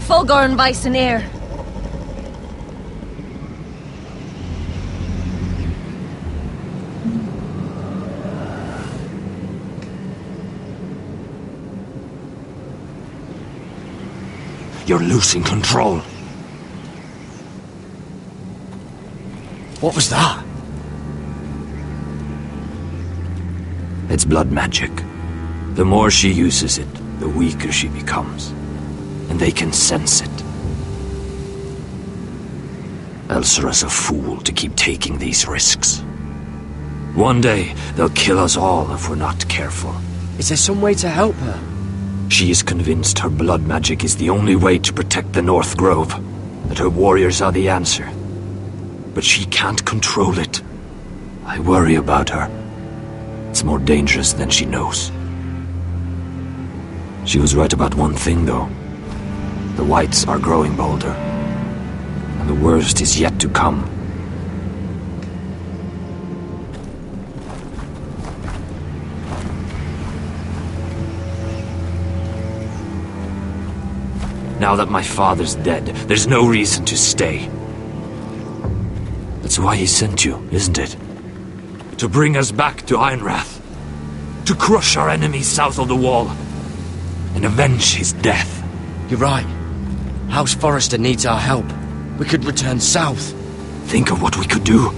Fulgorn Bysonir. You're losing control. What was that? It's blood magic. The more she uses it, the weaker she becomes. And they can sense it. Elsera's a fool to keep taking these risks. One day, they'll kill us all if we're not careful. Is there some way to help her? She is convinced her blood magic is the only way to protect the North Grove, that her warriors are the answer. But she can't control it. I worry about her. It's more dangerous than she knows. She was right about one thing, though. The whites are growing bolder. And the worst is yet to come. Now that my father's dead, there's no reason to stay. That's why he sent you, isn't it? To bring us back to Ironrath. To crush our enemies south of the wall. And avenge his death. You're right. House Forrester needs our help. We could return south. Think of what we could do.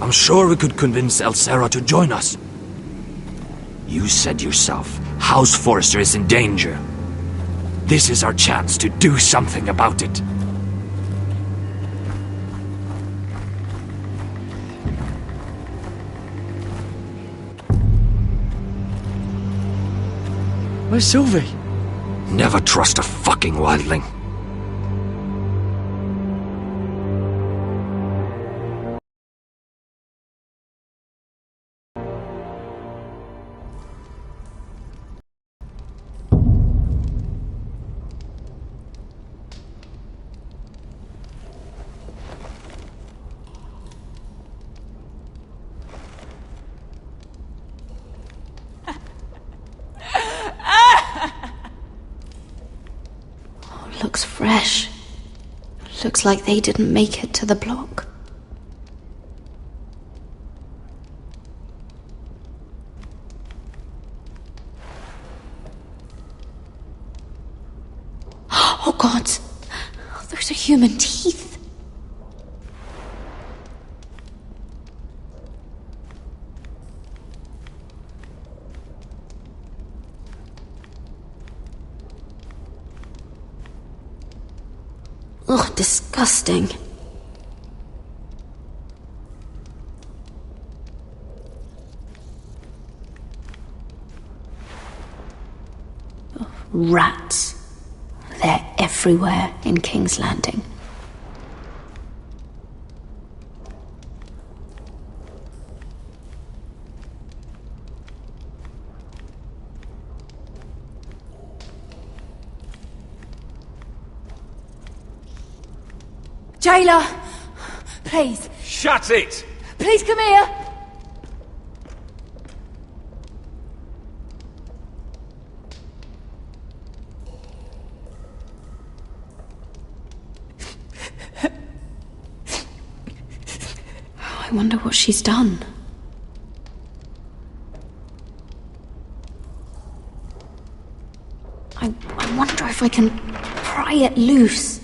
I'm sure we could convince Elsera to join us. You said yourself, House Forrester is in danger. This is our chance to do something about it. Where's Sylvie? Never trust a fucking wildling. Looks fresh. Looks like they didn't make it to the block. Oh God! Those are human teeth. Ugh, disgusting. Ugh, rats. They're everywhere in King's Landing. Jailer! Please. Shut it! Please come here! I wonder what she's done. I wonder if I can pry it loose.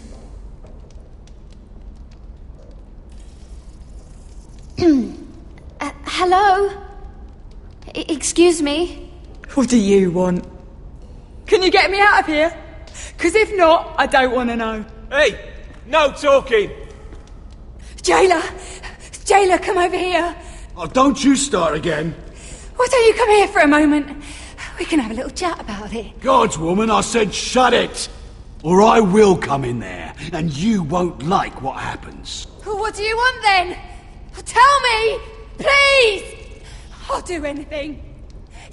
Hello? Excuse me? What do you want? Can you get me out of here? Because if not, I don't want to know. Hey! No talking! Jailer! Jailer, come over here! Oh, don't you start again. Why don't you come here for a moment? We can have a little chat about it. God's woman, I said shut it! Or I will come in there, and you won't like what happens. Well, what do you want then? Tell me! Please! I'll do anything.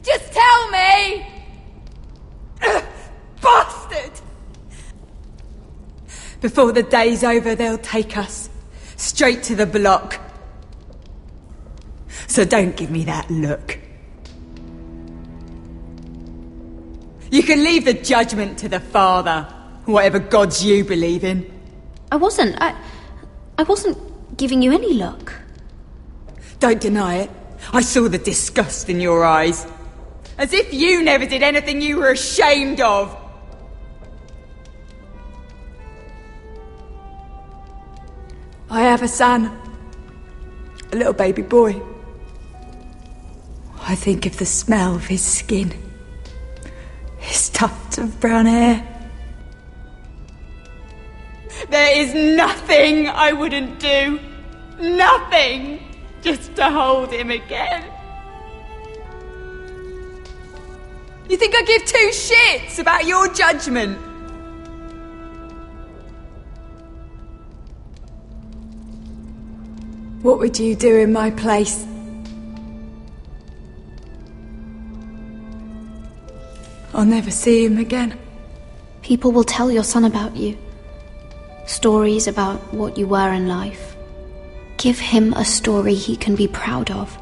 Just tell me! Bastard! Before the day's over, they'll take us straight to the block. So don't give me that look. You can leave the judgment to the Father, whatever gods you believe in. I wasn't giving you any look. Don't deny it. I saw the disgust in your eyes. As if you never did anything you were ashamed of. I have a son. A little baby boy. I think of the smell of his skin. His tufts of brown hair. There is nothing I wouldn't do. Nothing! Just to hold him again. You think I give two shits about your judgment? What would you do in my place? I'll never see him again. People will tell your son about you. Stories about what you were in life. Give him a story he can be proud of.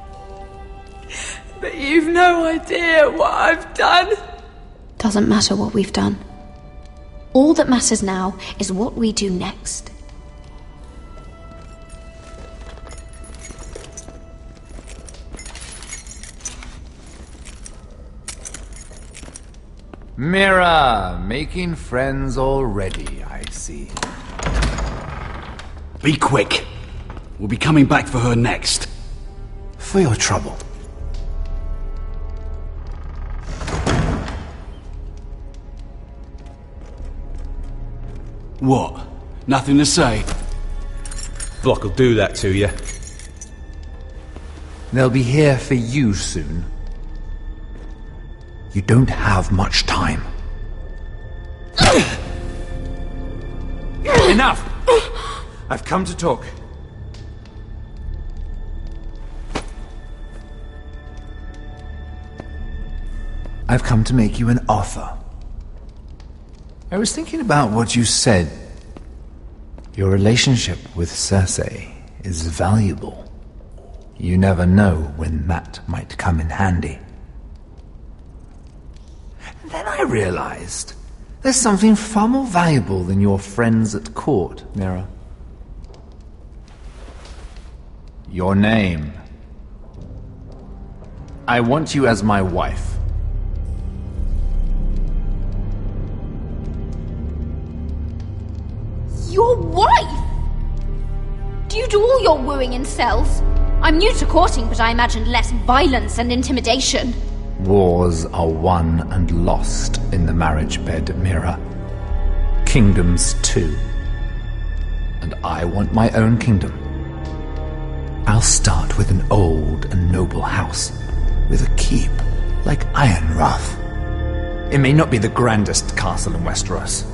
But you've no idea what I've done. Doesn't matter what we've done. All that matters now is what we do next. Mira, making friends already, I see. Be quick. We'll be coming back for her next. For your trouble. What? Nothing to say? Block will do that to you. They'll be here for you soon. You don't have much time. Enough! I've come to talk. I've come to make you an offer. I was thinking about what you said. Your relationship with Cersei is valuable. You never know when that might come in handy. And then I realized there's something far more valuable than your friends at court, Mira. Your name. I want you as my wife. Your wife? Do you do all your wooing in cells? I'm new to courting, but I imagined less violence and intimidation. Wars are won and lost in the marriage bed, Mira. Kingdoms too. and I want my own kingdom. I'll start with an old and noble house, with a keep like Ironrath. It may not be the grandest castle in Westeros,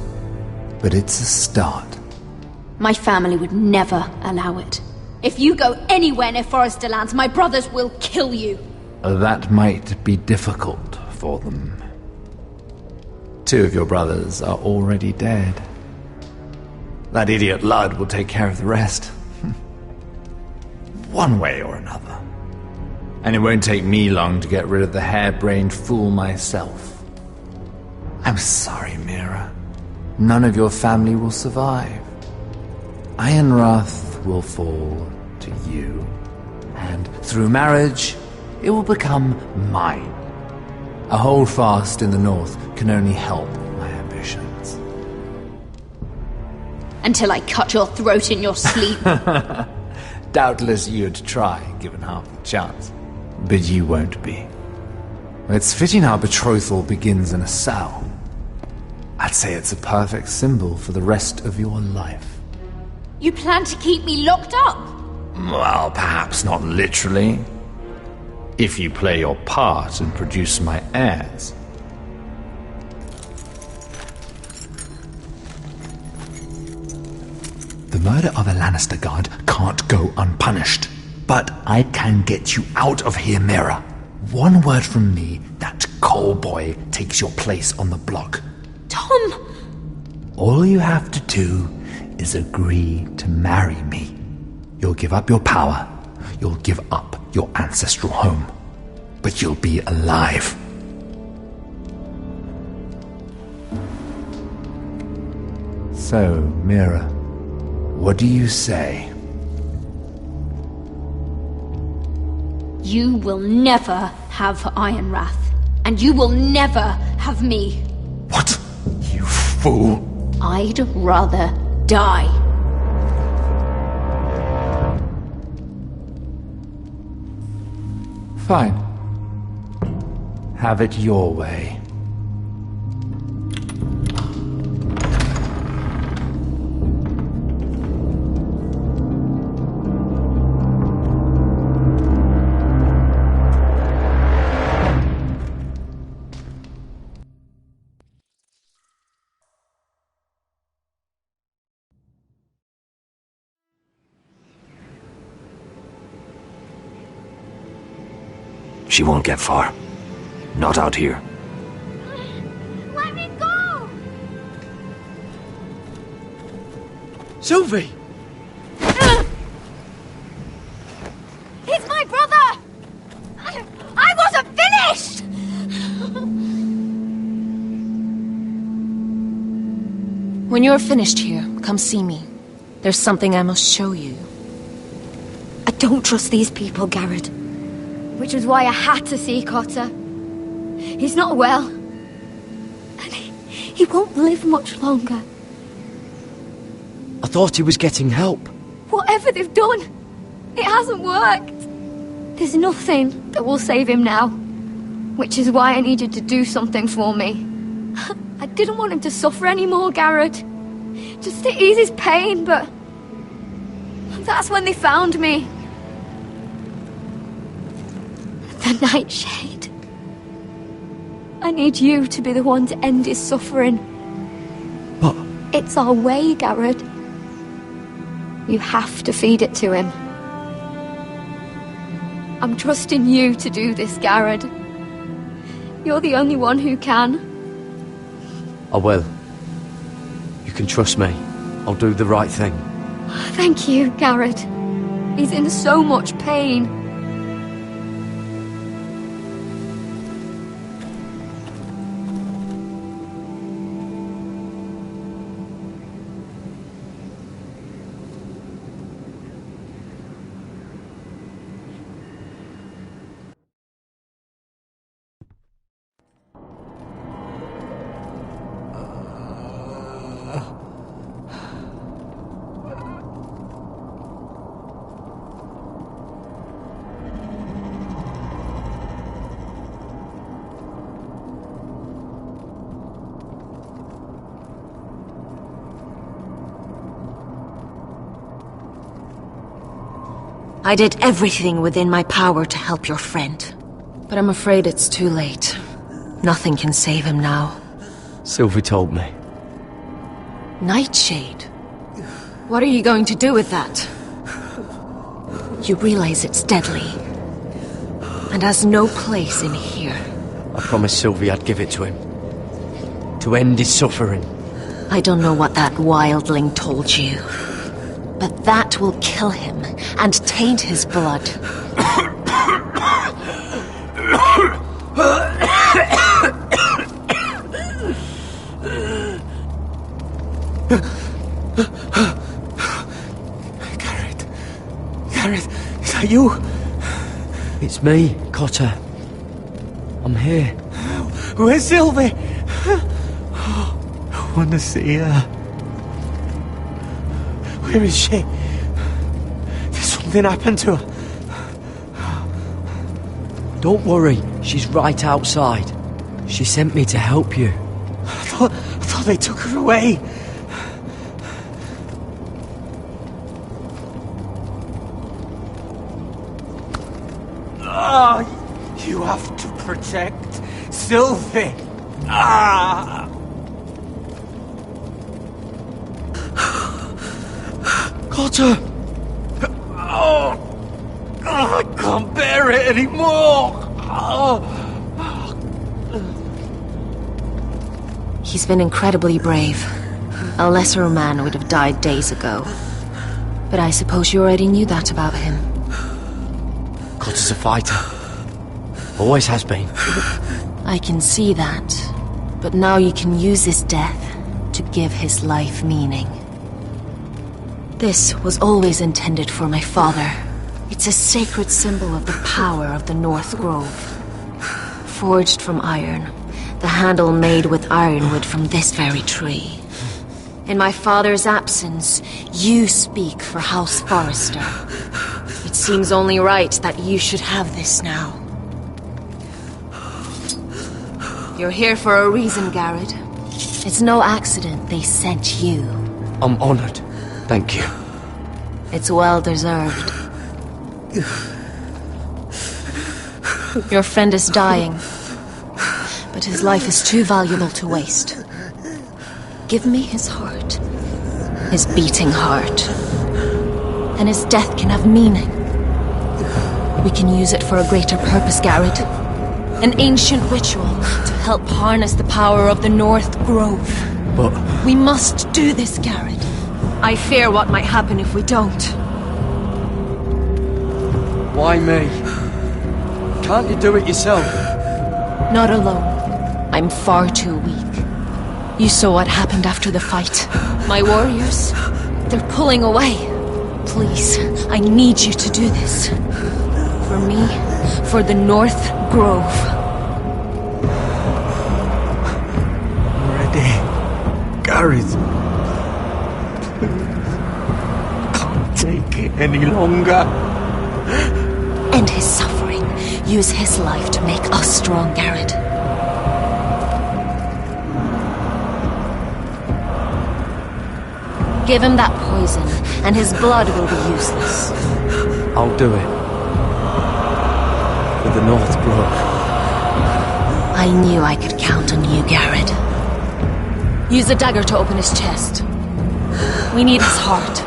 but it's a start. My family would never allow it. If you go anywhere near Forrester lands, my brothers will kill you. That might be difficult for them. 2 of your brothers are already dead. That idiot Ludd will take care of the rest. One way or another. And it won't take me long to get rid of the harebrained fool myself. I'm sorry, Mira. None of your family will survive. Ironrath will fall to you. And through marriage, it will become mine. A holdfast in the north can only help my ambitions. Until I cut your throat in your sleep. Doubtless you'd try, given half the chance. But you won't be. It's fitting our betrothal begins in a cell. I'd say it's a perfect symbol for the rest of your life. You plan to keep me locked up? Well, perhaps not literally. If you play your part and produce my heirs. The murder of a Lannister guard can't go unpunished. But I can get you out of here, Mira. One word from me, that coal boy takes your place on the block. Tom! All you have to do is agree to marry me. You'll give up your power. You'll give up your ancestral home. But you'll be alive. So, Mira, what do you say? You will never have Ironrath. And you will never have me. What? You fool! I'd rather die. Fine. Have it your way. She won't get far. Not out here. Let me go! Sylvie! He's my brother! I wasn't finished! When you're finished here, come see me. There's something I must show you. I don't trust these people, Garrett. Which was why I had to see Cotter. He's not well. And he won't live much longer. I thought he was getting help. Whatever they've done, it hasn't worked. There's nothing that will save him now. Which is why I need you to do something for me. I didn't want him to suffer anymore, Garrett. Just to ease his pain, but... that's when they found me. The Nightshade. I need you to be the one to end his suffering. But... it's our way, Garrett. You have to feed it to him. I'm trusting you to do this, Garrett. You're the only one who can. I will. You can trust me. I'll do the right thing. Thank you, Garrett. He's in so much pain. I did everything within my power to help your friend. But I'm afraid it's too late. Nothing can save him now. Sylvie told me. Nightshade? What are you going to do with that? You realize it's deadly. And has no place in here. I promised Sylvie I'd give it to him. To end his suffering. I don't know what that wildling told you. But that will kill him and taint his blood. Gareth, is that you? It's me, Cotter. I'm here. Where's Sylvie? I want to see her. Where is she? Did something happen to her? Don't worry, she's right outside. She sent me to help you. I thought they took her away. You have to protect Sylvie. Cotter! I can't bear it anymore! He's been incredibly brave. A lesser man would have died days ago. But I suppose you already knew that about him. Cotter's a fighter. Always has been. I can see that. But now you can use his death to give his life meaning. This was always intended for my father. It's a sacred symbol of the power of the North Grove. Forged from iron, the handle made with ironwood from this very tree. In my father's absence, you speak for House Forrester. It seems only right that you should have this now. You're here for a reason, Garrett. It's no accident they sent you. I'm honored. Thank you. It's well deserved. Your friend is dying, but his life is too valuable to waste. Give me his heart, his beating heart, and his death can have meaning. We can use it for a greater purpose, Garrett. An ancient ritual to help harness the power of the North Grove. But... we must do this, Garrett. I fear what might happen if we don't. Why me? Can't you do it yourself? Not alone. I'm far too weak. You saw what happened after the fight. My warriors, they're pulling away. Please, I need you to do this. For me, for the North Grove. Ready. Gareth. Can't take it any longer. End his suffering. Use his life to make us strong, Garrett. Give him that poison, and his blood will be useless. I'll do it. For the North Grove. I knew I could count on you, Garrett. Use the dagger to open his chest. We need his heart.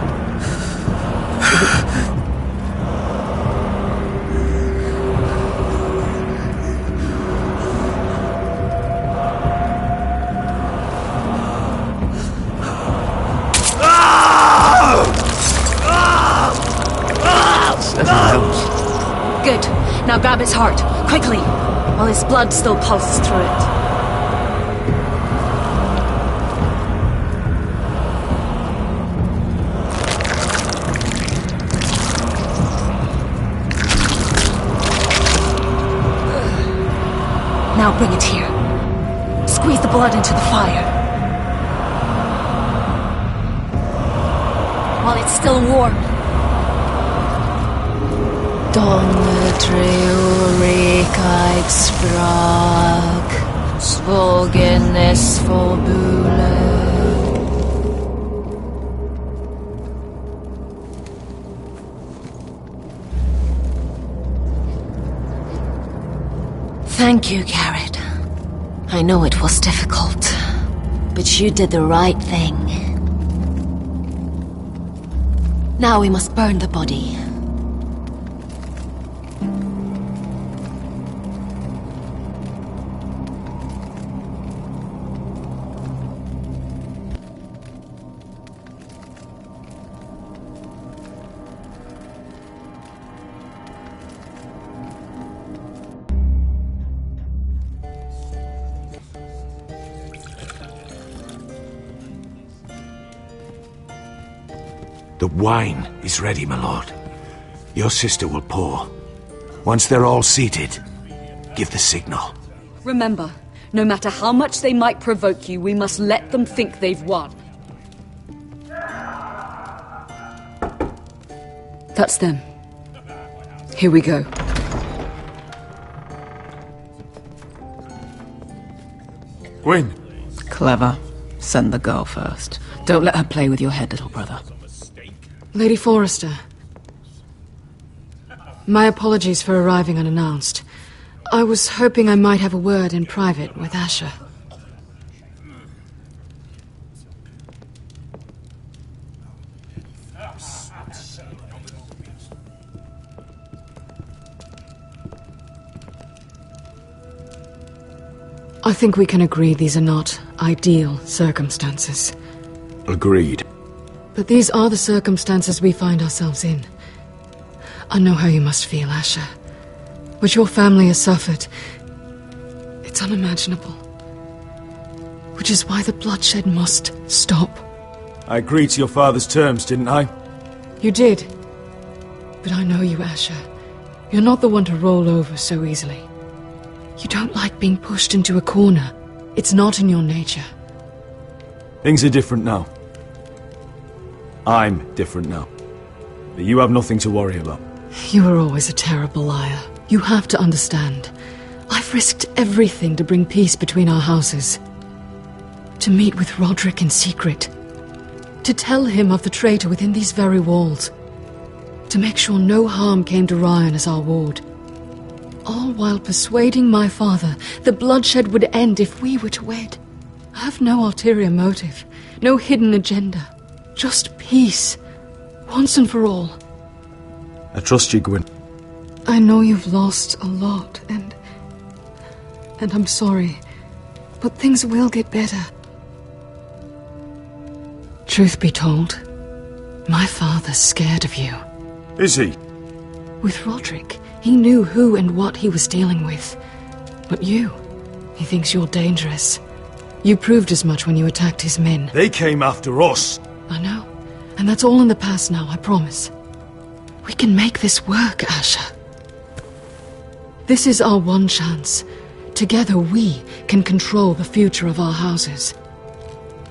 Good. Now grab his heart, quickly, while his blood still pulses through it. Now bring it here. Squeeze the blood into the fire. While it's still warm. Donne treurigheid sprak, svogenes forbule. Thank you, Garrett. I know it was difficult, but you did the right thing. Now we must burn the body. The wine is ready, my lord. Your sister will pour. Once they're all seated, give the signal. Remember, no matter how much they might provoke you, we must let them think they've won. That's them. Here we go. Gwyn. Clever. Send the girl first. Don't let her play with your head, little brother. Lady Forrester. My apologies for arriving unannounced. I was hoping I might have a word in private with Asher. I think we can agree these are not ideal circumstances. Agreed. But these are the circumstances we find ourselves in. I know how you must feel, Asher. What your family has suffered, it's unimaginable. Which is why the bloodshed must stop. I agreed to your father's terms, didn't I? You did. But I know you, Asher. You're not the one to roll over so easily. You don't like being pushed into a corner. It's not in your nature. Things are different now. I'm different now. But you have nothing to worry about. You were always a terrible liar. You have to understand. I've risked everything to bring peace between our houses. To meet with Roderick in secret. To tell him of the traitor within these very walls. To make sure no harm came to Ryan as our ward. All while persuading my father the bloodshed would end if we were to wed. I have no ulterior motive. No hidden agenda. Just peace. Once and for all. I trust you, Gwyn. I know you've lost a lot, and I'm sorry. But things will get better. Truth be told, my father's scared of you. Is he? With Roderick, he knew who and what he was dealing with. But you, he thinks you're dangerous. You proved as much when you attacked his men. They came after us. I know. And that's all in the past now, I promise. We can make this work, Asher. This is our one chance. Together we can control the future of our houses.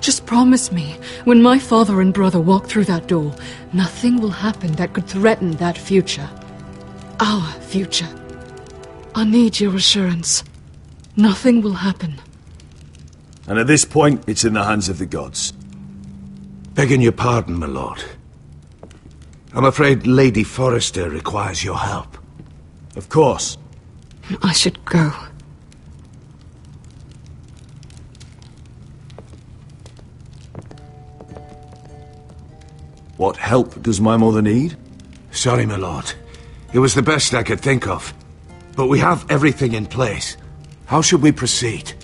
Just promise me, when my father and brother walk through that door, nothing will happen that could threaten that future. Our future. I need your assurance. Nothing will happen. And at this point, it's in the hands of the gods. Begging your pardon, my lord. I'm afraid Lady Forrester requires your help. Of course. I should go. What help does my mother need? Sorry, my lord. It was the best I could think of. But we have everything in place. How should we proceed?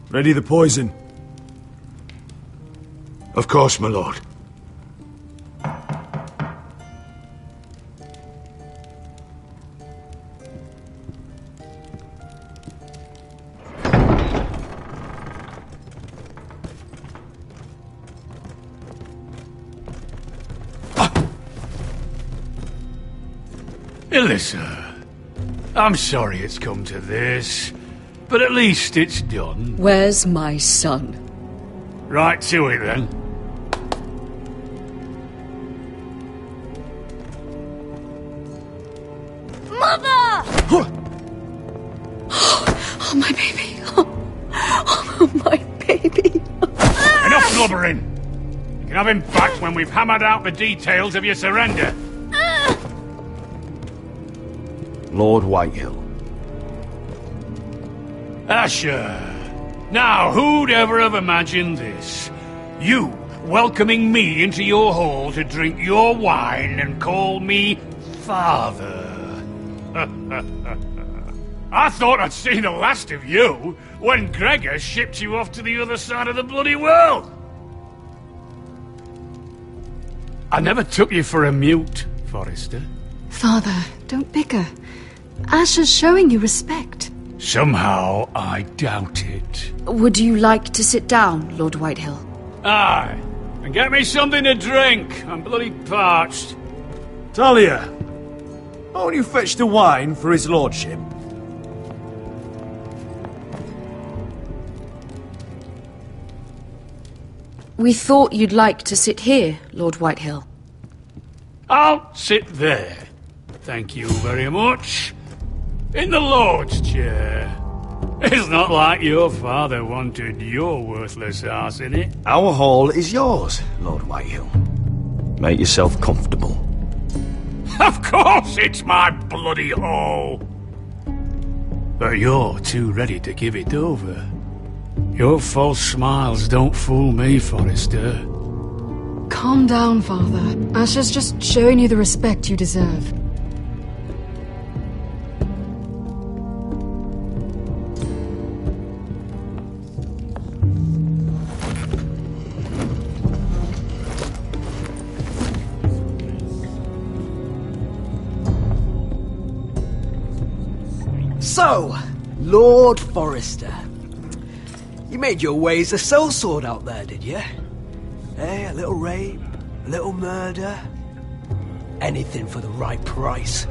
Ready the poison? Of course, my lord. Alyssa, I'm sorry it's come to this, but at least it's done. Where's my son? Right to it, then. Mother! Oh, my baby. Oh, my baby. Enough blubbering! You can have him back when we've hammered out the details of your surrender. Lord Whitehill. Asher! Now, who'd ever have imagined this? You welcoming me into your hall to drink your wine and call me father. I thought I'd seen the last of you when Gregor shipped you off to the other side of the bloody world. I never took you for a mute, Forrester. Father, don't bicker. Asher's showing you respect. Somehow I doubt it. Would you like to sit down, Lord Whitehill? Aye, and get me something to drink. I'm bloody parched. Talia, won't you fetch the wine for his lordship? We thought you'd like to sit here, Lord Whitehill. I'll sit there. Thank you very much. In the Lord's chair. It's not like your father wanted your worthless ass in it. Our hall is yours, Lord Whitehill. Make yourself comfortable. Of course it's my bloody hall. But you're too ready to give it over. Your false smiles don't fool me, Forrester. Calm down, Father. Asher's just showing you the respect you deserve. So, Lord Forrester. You made your way as a sellsword out there, did you? Eh, a little rape, a little murder. Anything for the right price.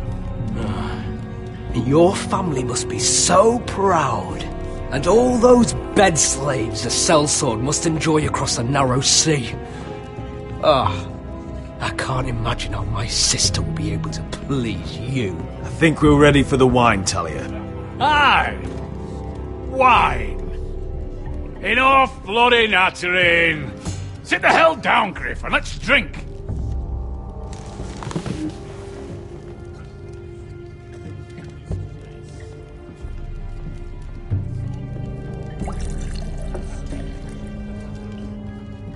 And your family must be so proud. And all those bed slaves a sellsword must enjoy across the narrow sea. I can't imagine how my sister will be able to please you. I think we're ready for the wine, Talia. Aye! Wine! Enough bloody nattering! Sit the hell down, Griff, and let's drink!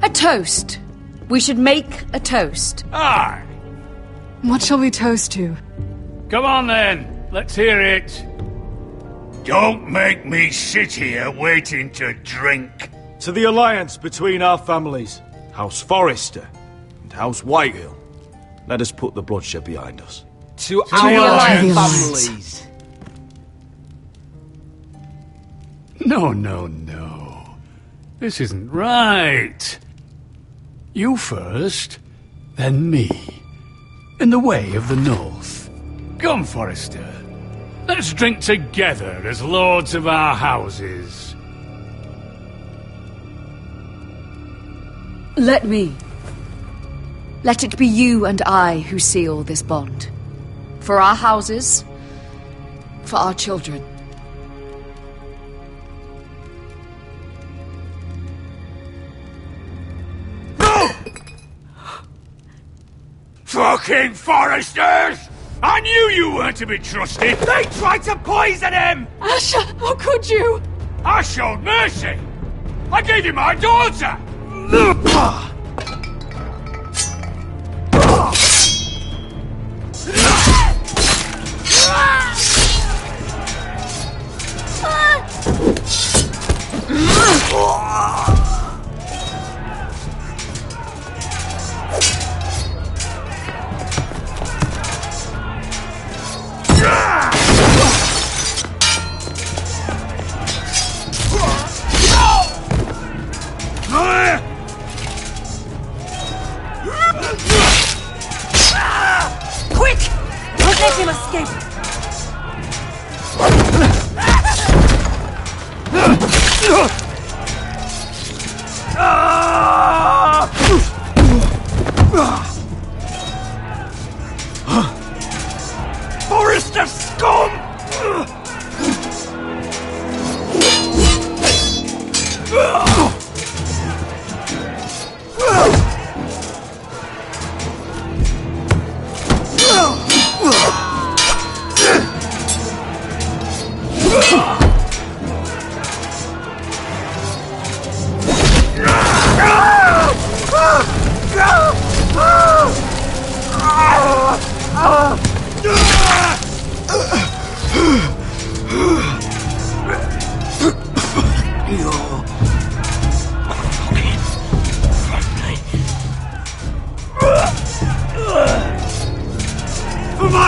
A toast. We should make a toast. Aye! What shall we toast to? Come on then, let's hear it. Don't make me sit here waiting to drink. To the alliance between our families, House Forrester and House Whitehill. Let us put the bloodshed behind us. To our families. No. This isn't right. You first, then me. In the way of the North. Come, Forrester. Let's drink together as lords of our houses. Let me. Let it be you and I who seal this bond. For our houses, for our children. Fucking Forresters! I knew you weren't to be trusted! They tried to poison him! Asher, how could you? I showed mercy! I gave you my daughter! Quick! Don't let him escape! Forrester scum!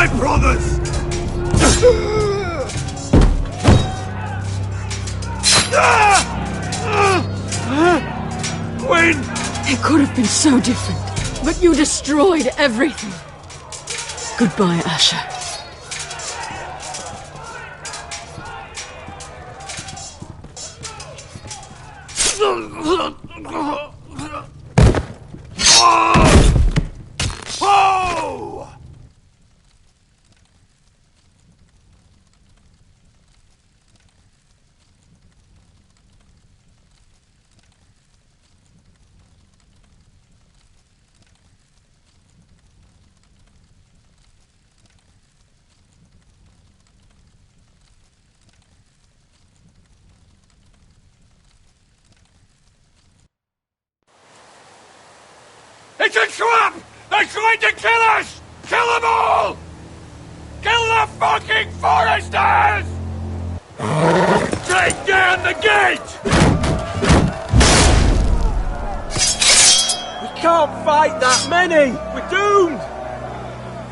my brothers! Queen! It could have been so different, but you destroyed everything. Goodbye, Asher. Oh! It's a trap! They're trying to kill us! Kill them all! Kill the fucking foresters! Take down the gate! We can't fight that many! We're doomed!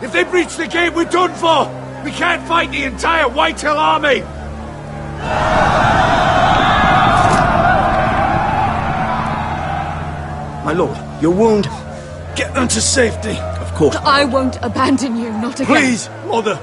If they breach the gate, we're done for! We can't fight the entire Whitehill army! My lord, your wound. Get them to safety. Of course. I won't abandon you, not again. Please, Mother.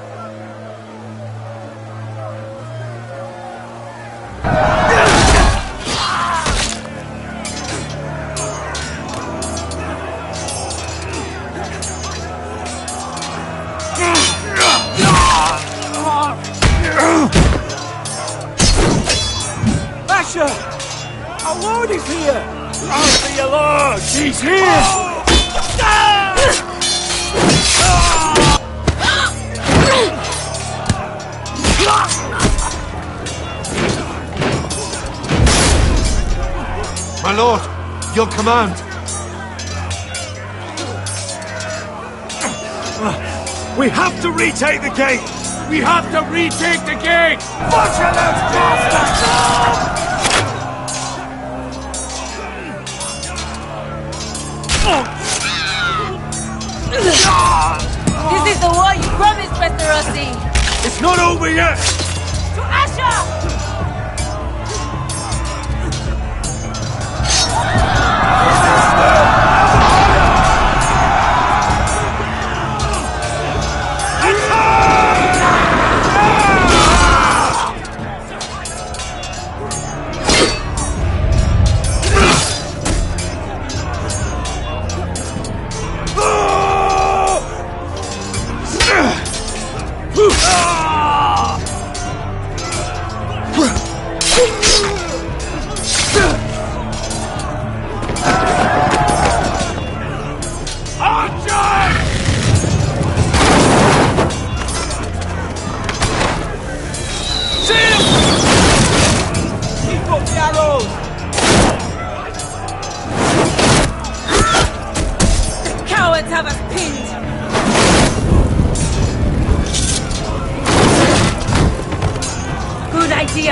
Asher! Our lord is here! Answer your lord! He's here! My lord, your command. We have to retake the gate! We have to retake the gate! Butcher those bastards! This is the war you promised, Westerosi! It's not over yet! To Asher!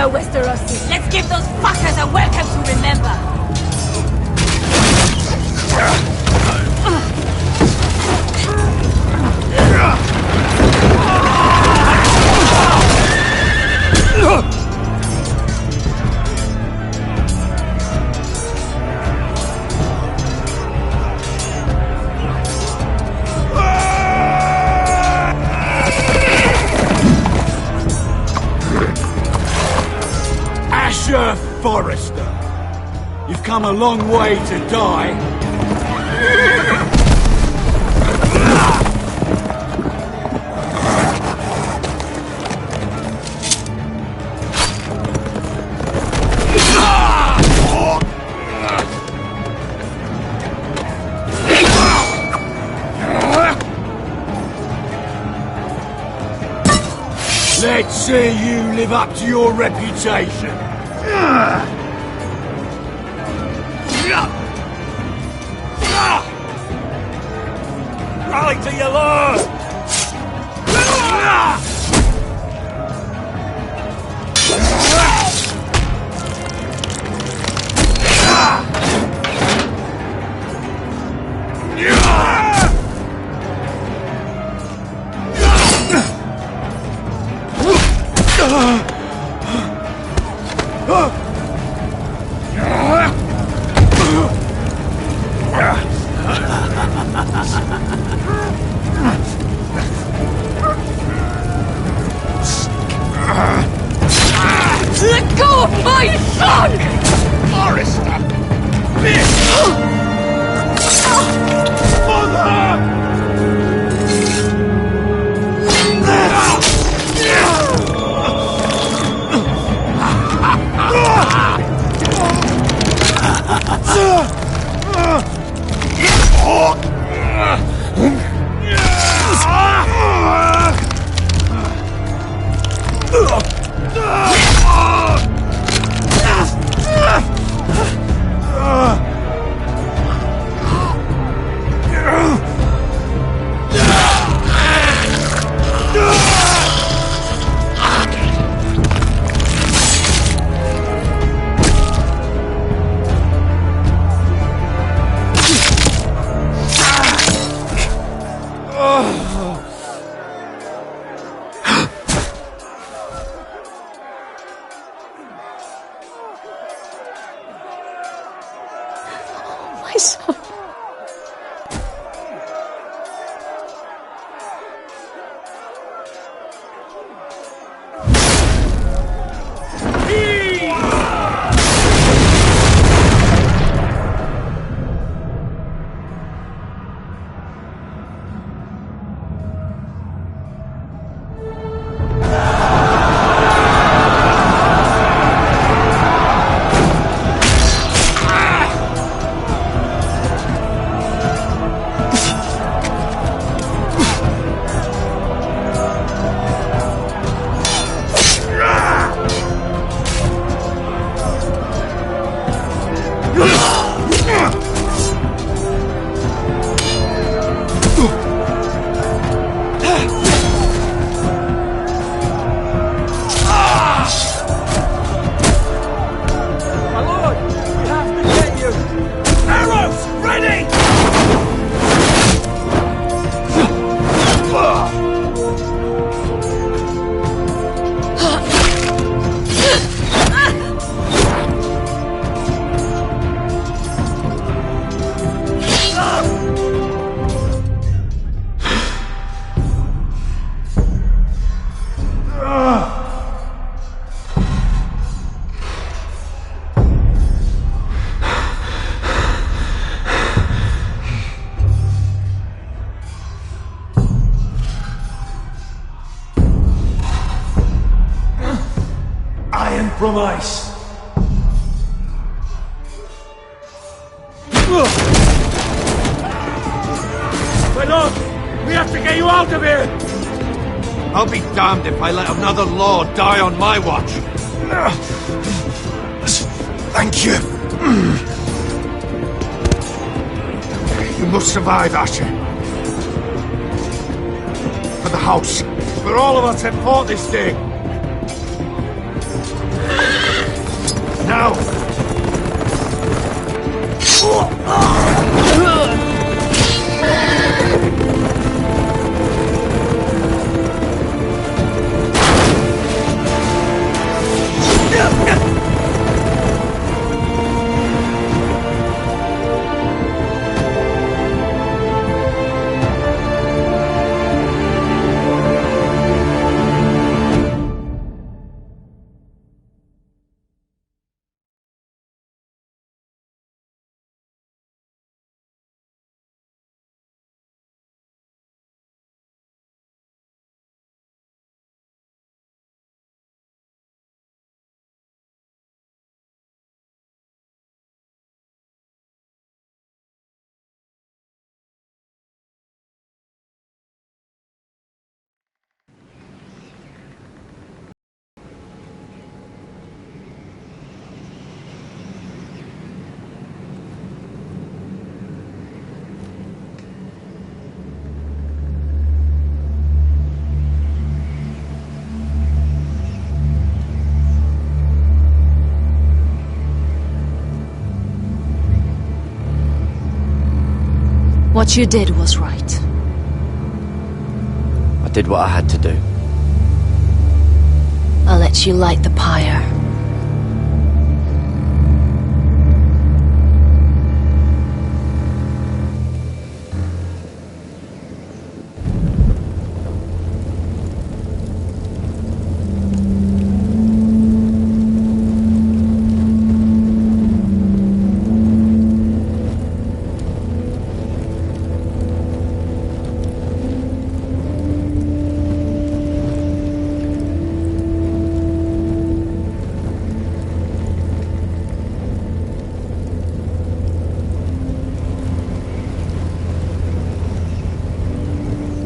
Westerosi. Let's give those fuckers a welcome to remember. Forrester, you've come a long way to die. Let's see you live up to your reputation. Rally to your lord! Let go of my son! Forrester! Bitch! Mother! My son. From ice. My lord, we have to get you out of here! I'll be damned if I let another lord die on my watch. Thank you. You must survive, Asher. For the house. For all of us that fought this day. Now! What you did was right. I did what I had to do. I'll let you light the pyre.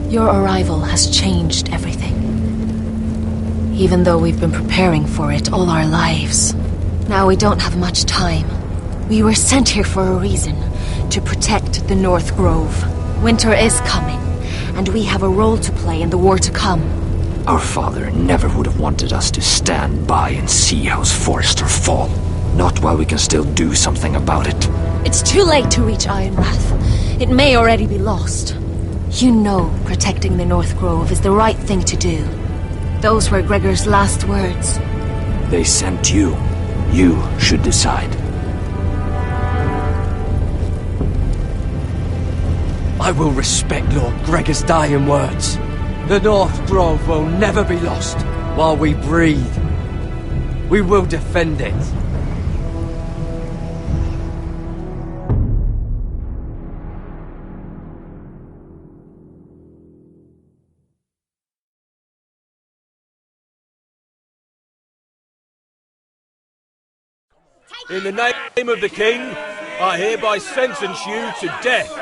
Your arrival has changed everything. Even though we've been preparing for it all our lives. Now we don't have much time. We were sent here for a reason. To protect the North Grove. Winter is coming, and we have a role to play in the war to come. Our father never would have wanted us to stand by and see House Forrester fall. Not while we can still do something about it. It's too late to reach Ironrath. It may already be lost. You know protecting the North Grove is the right thing to do. Those were Gregor's last words. They sent you. You should decide. I will respect Lord Gregor's dying words. The North Grove will never be lost while we breathe. We will defend it. In the name of the king, I hereby sentence you to death.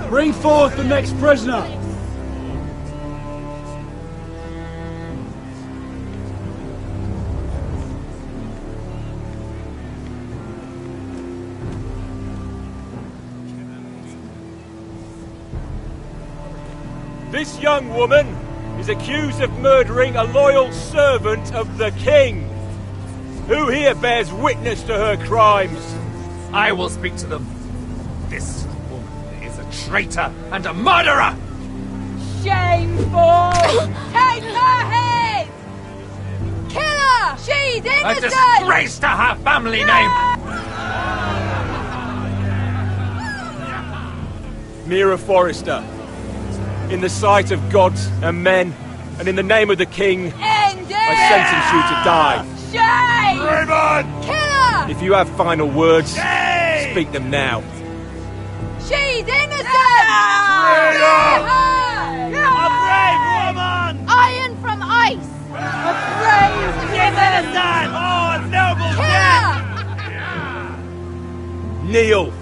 Bring forth the next prisoner! This young woman is accused of murdering a loyal servant of the king. Who here bears witness to her crimes? I will speak to them. This woman is a traitor and a murderer! Shameful! Take her head! Kill her! She's A innocent! disgrace to her family name! Mira Forrester, in the sight of gods and men, and in the name of the king, End it! I sentence you to die. Shame! Raymond! Kill her! If you have final words, speak them now. She's innocent! Traitor! A brave woman! Iron from ice! A brave woman! Oh, noble Kill her! Kneel!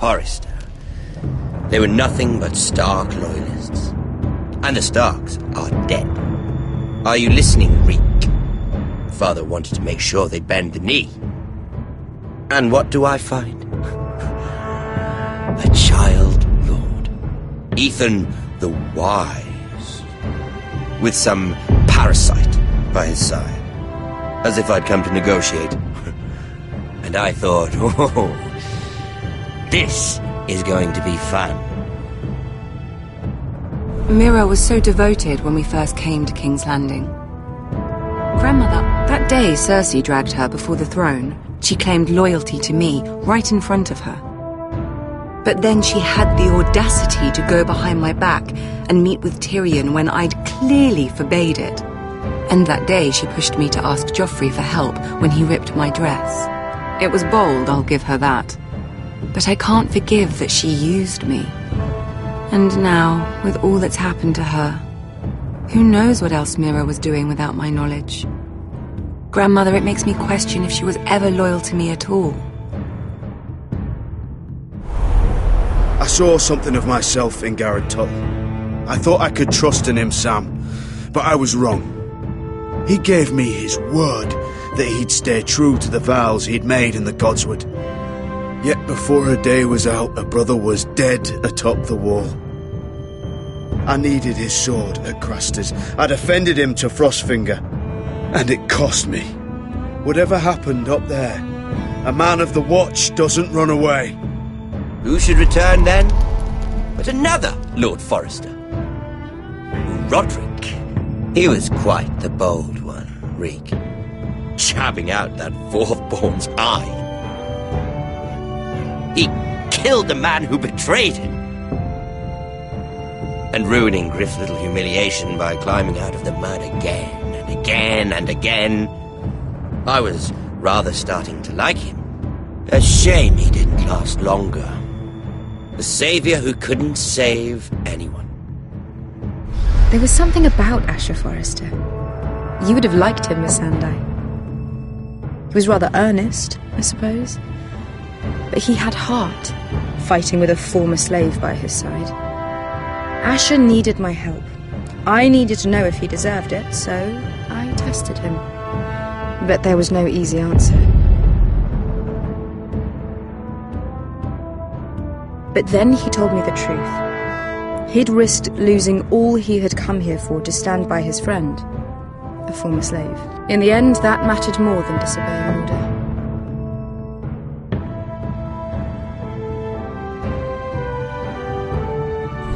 Forrester. They were nothing but Stark loyalists. And the Starks are dead. Are you listening, Reek? Father wanted to make sure they'd bend the knee. And what do I find? A child lord. Ethan the Wise. With some parasite by his side. As if I'd come to negotiate. And I thought, oh, this is going to be fun. Mira was so devoted when we first came to King's Landing. Grandmother, that day Cersei dragged her before the throne, she claimed loyalty to me right in front of her. But then she had the audacity to go behind my back and meet with Tyrion when I'd clearly forbade it. And that day she pushed me to ask Joffrey for help when he ripped my dress. It was bold, I'll give her that. But I can't forgive that she used me. And now, with all that's happened to her, who knows what else Mira was doing without my knowledge? Grandmother, it makes me question if she was ever loyal to me at all. I saw something of myself in Garrett Tuttle. I thought I could trust in him, Sam, but I was wrong. He gave me his word that he'd stay true to the vows he'd made in the Godswood. Yet before a day was out, a brother was dead atop the wall. I needed his sword at Craster's. I defended him to Frostfinger, and it cost me. Whatever happened up there, a man of the Watch doesn't run away. Who should return then? But another Lord Forrester. Roderick. He was quite the bold one, Reek. Jabbing out that fourth-born's eye. He killed the man who betrayed him. And ruining Griff's little humiliation by climbing out of the mud again and again and again. I was rather starting to like him. A shame he didn't last longer. The savior who couldn't save anyone. There was something about Asher Forrester. You would have liked him, Miss Sandai. He was rather earnest, I suppose. But he had heart, fighting with a former slave by his side. Asher needed my help. I needed to know if he deserved it, so I tested him. But there was no easy answer. But then he told me the truth. He'd risked losing all he had come here for to stand by his friend, a former slave. In the end, that mattered more than disobeying order.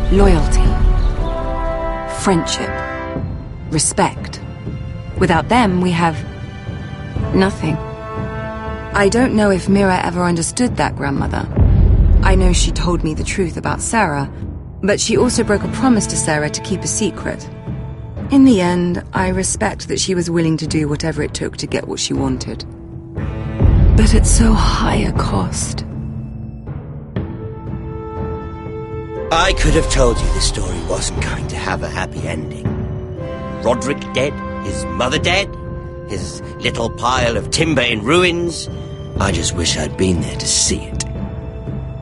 Loyalty, friendship, respect. Without them, we have nothing. I don't know if Mira ever understood that, Grandmother. I know she told me the truth about Sarah, but she also broke a promise to Sarah to keep a secret. In the end, I respect that she was willing to do whatever it took to get what she wanted. But at so high a cost. I could have told you this story wasn't going to have a happy ending. Roderick dead, his mother dead, his little pile of timber in ruins. I just wish I'd been there to see it.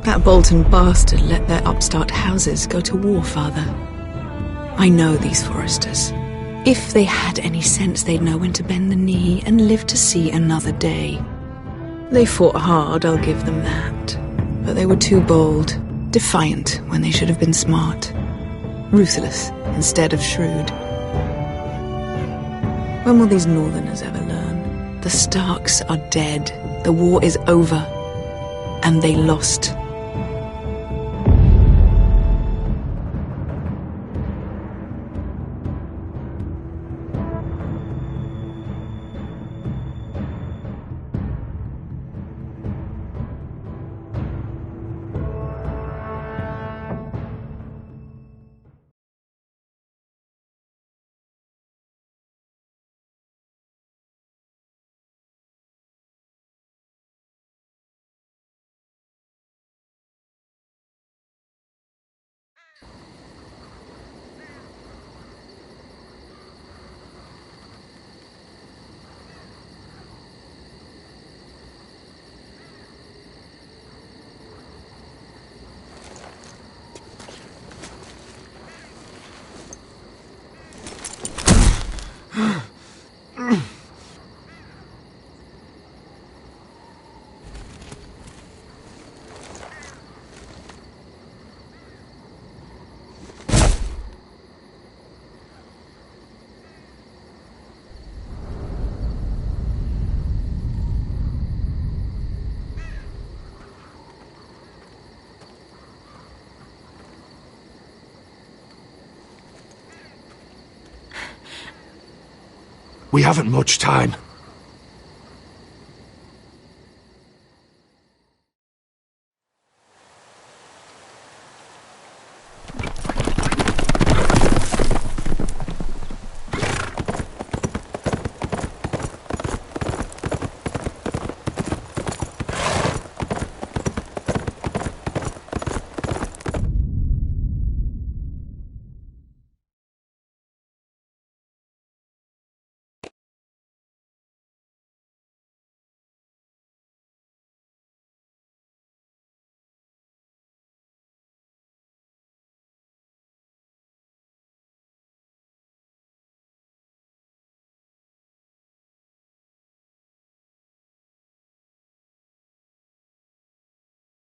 That Bolton bastard let their upstart houses go to war, Father. I know these Forresters. If they had any sense, they'd know when to bend the knee and live to see another day. They fought hard, I'll give them that. But they were too bold, defiant when they should have been smart. Ruthless instead of shrewd. When will these Northerners ever learn? The Starks are dead. The war is over. And they lost. We haven't much time.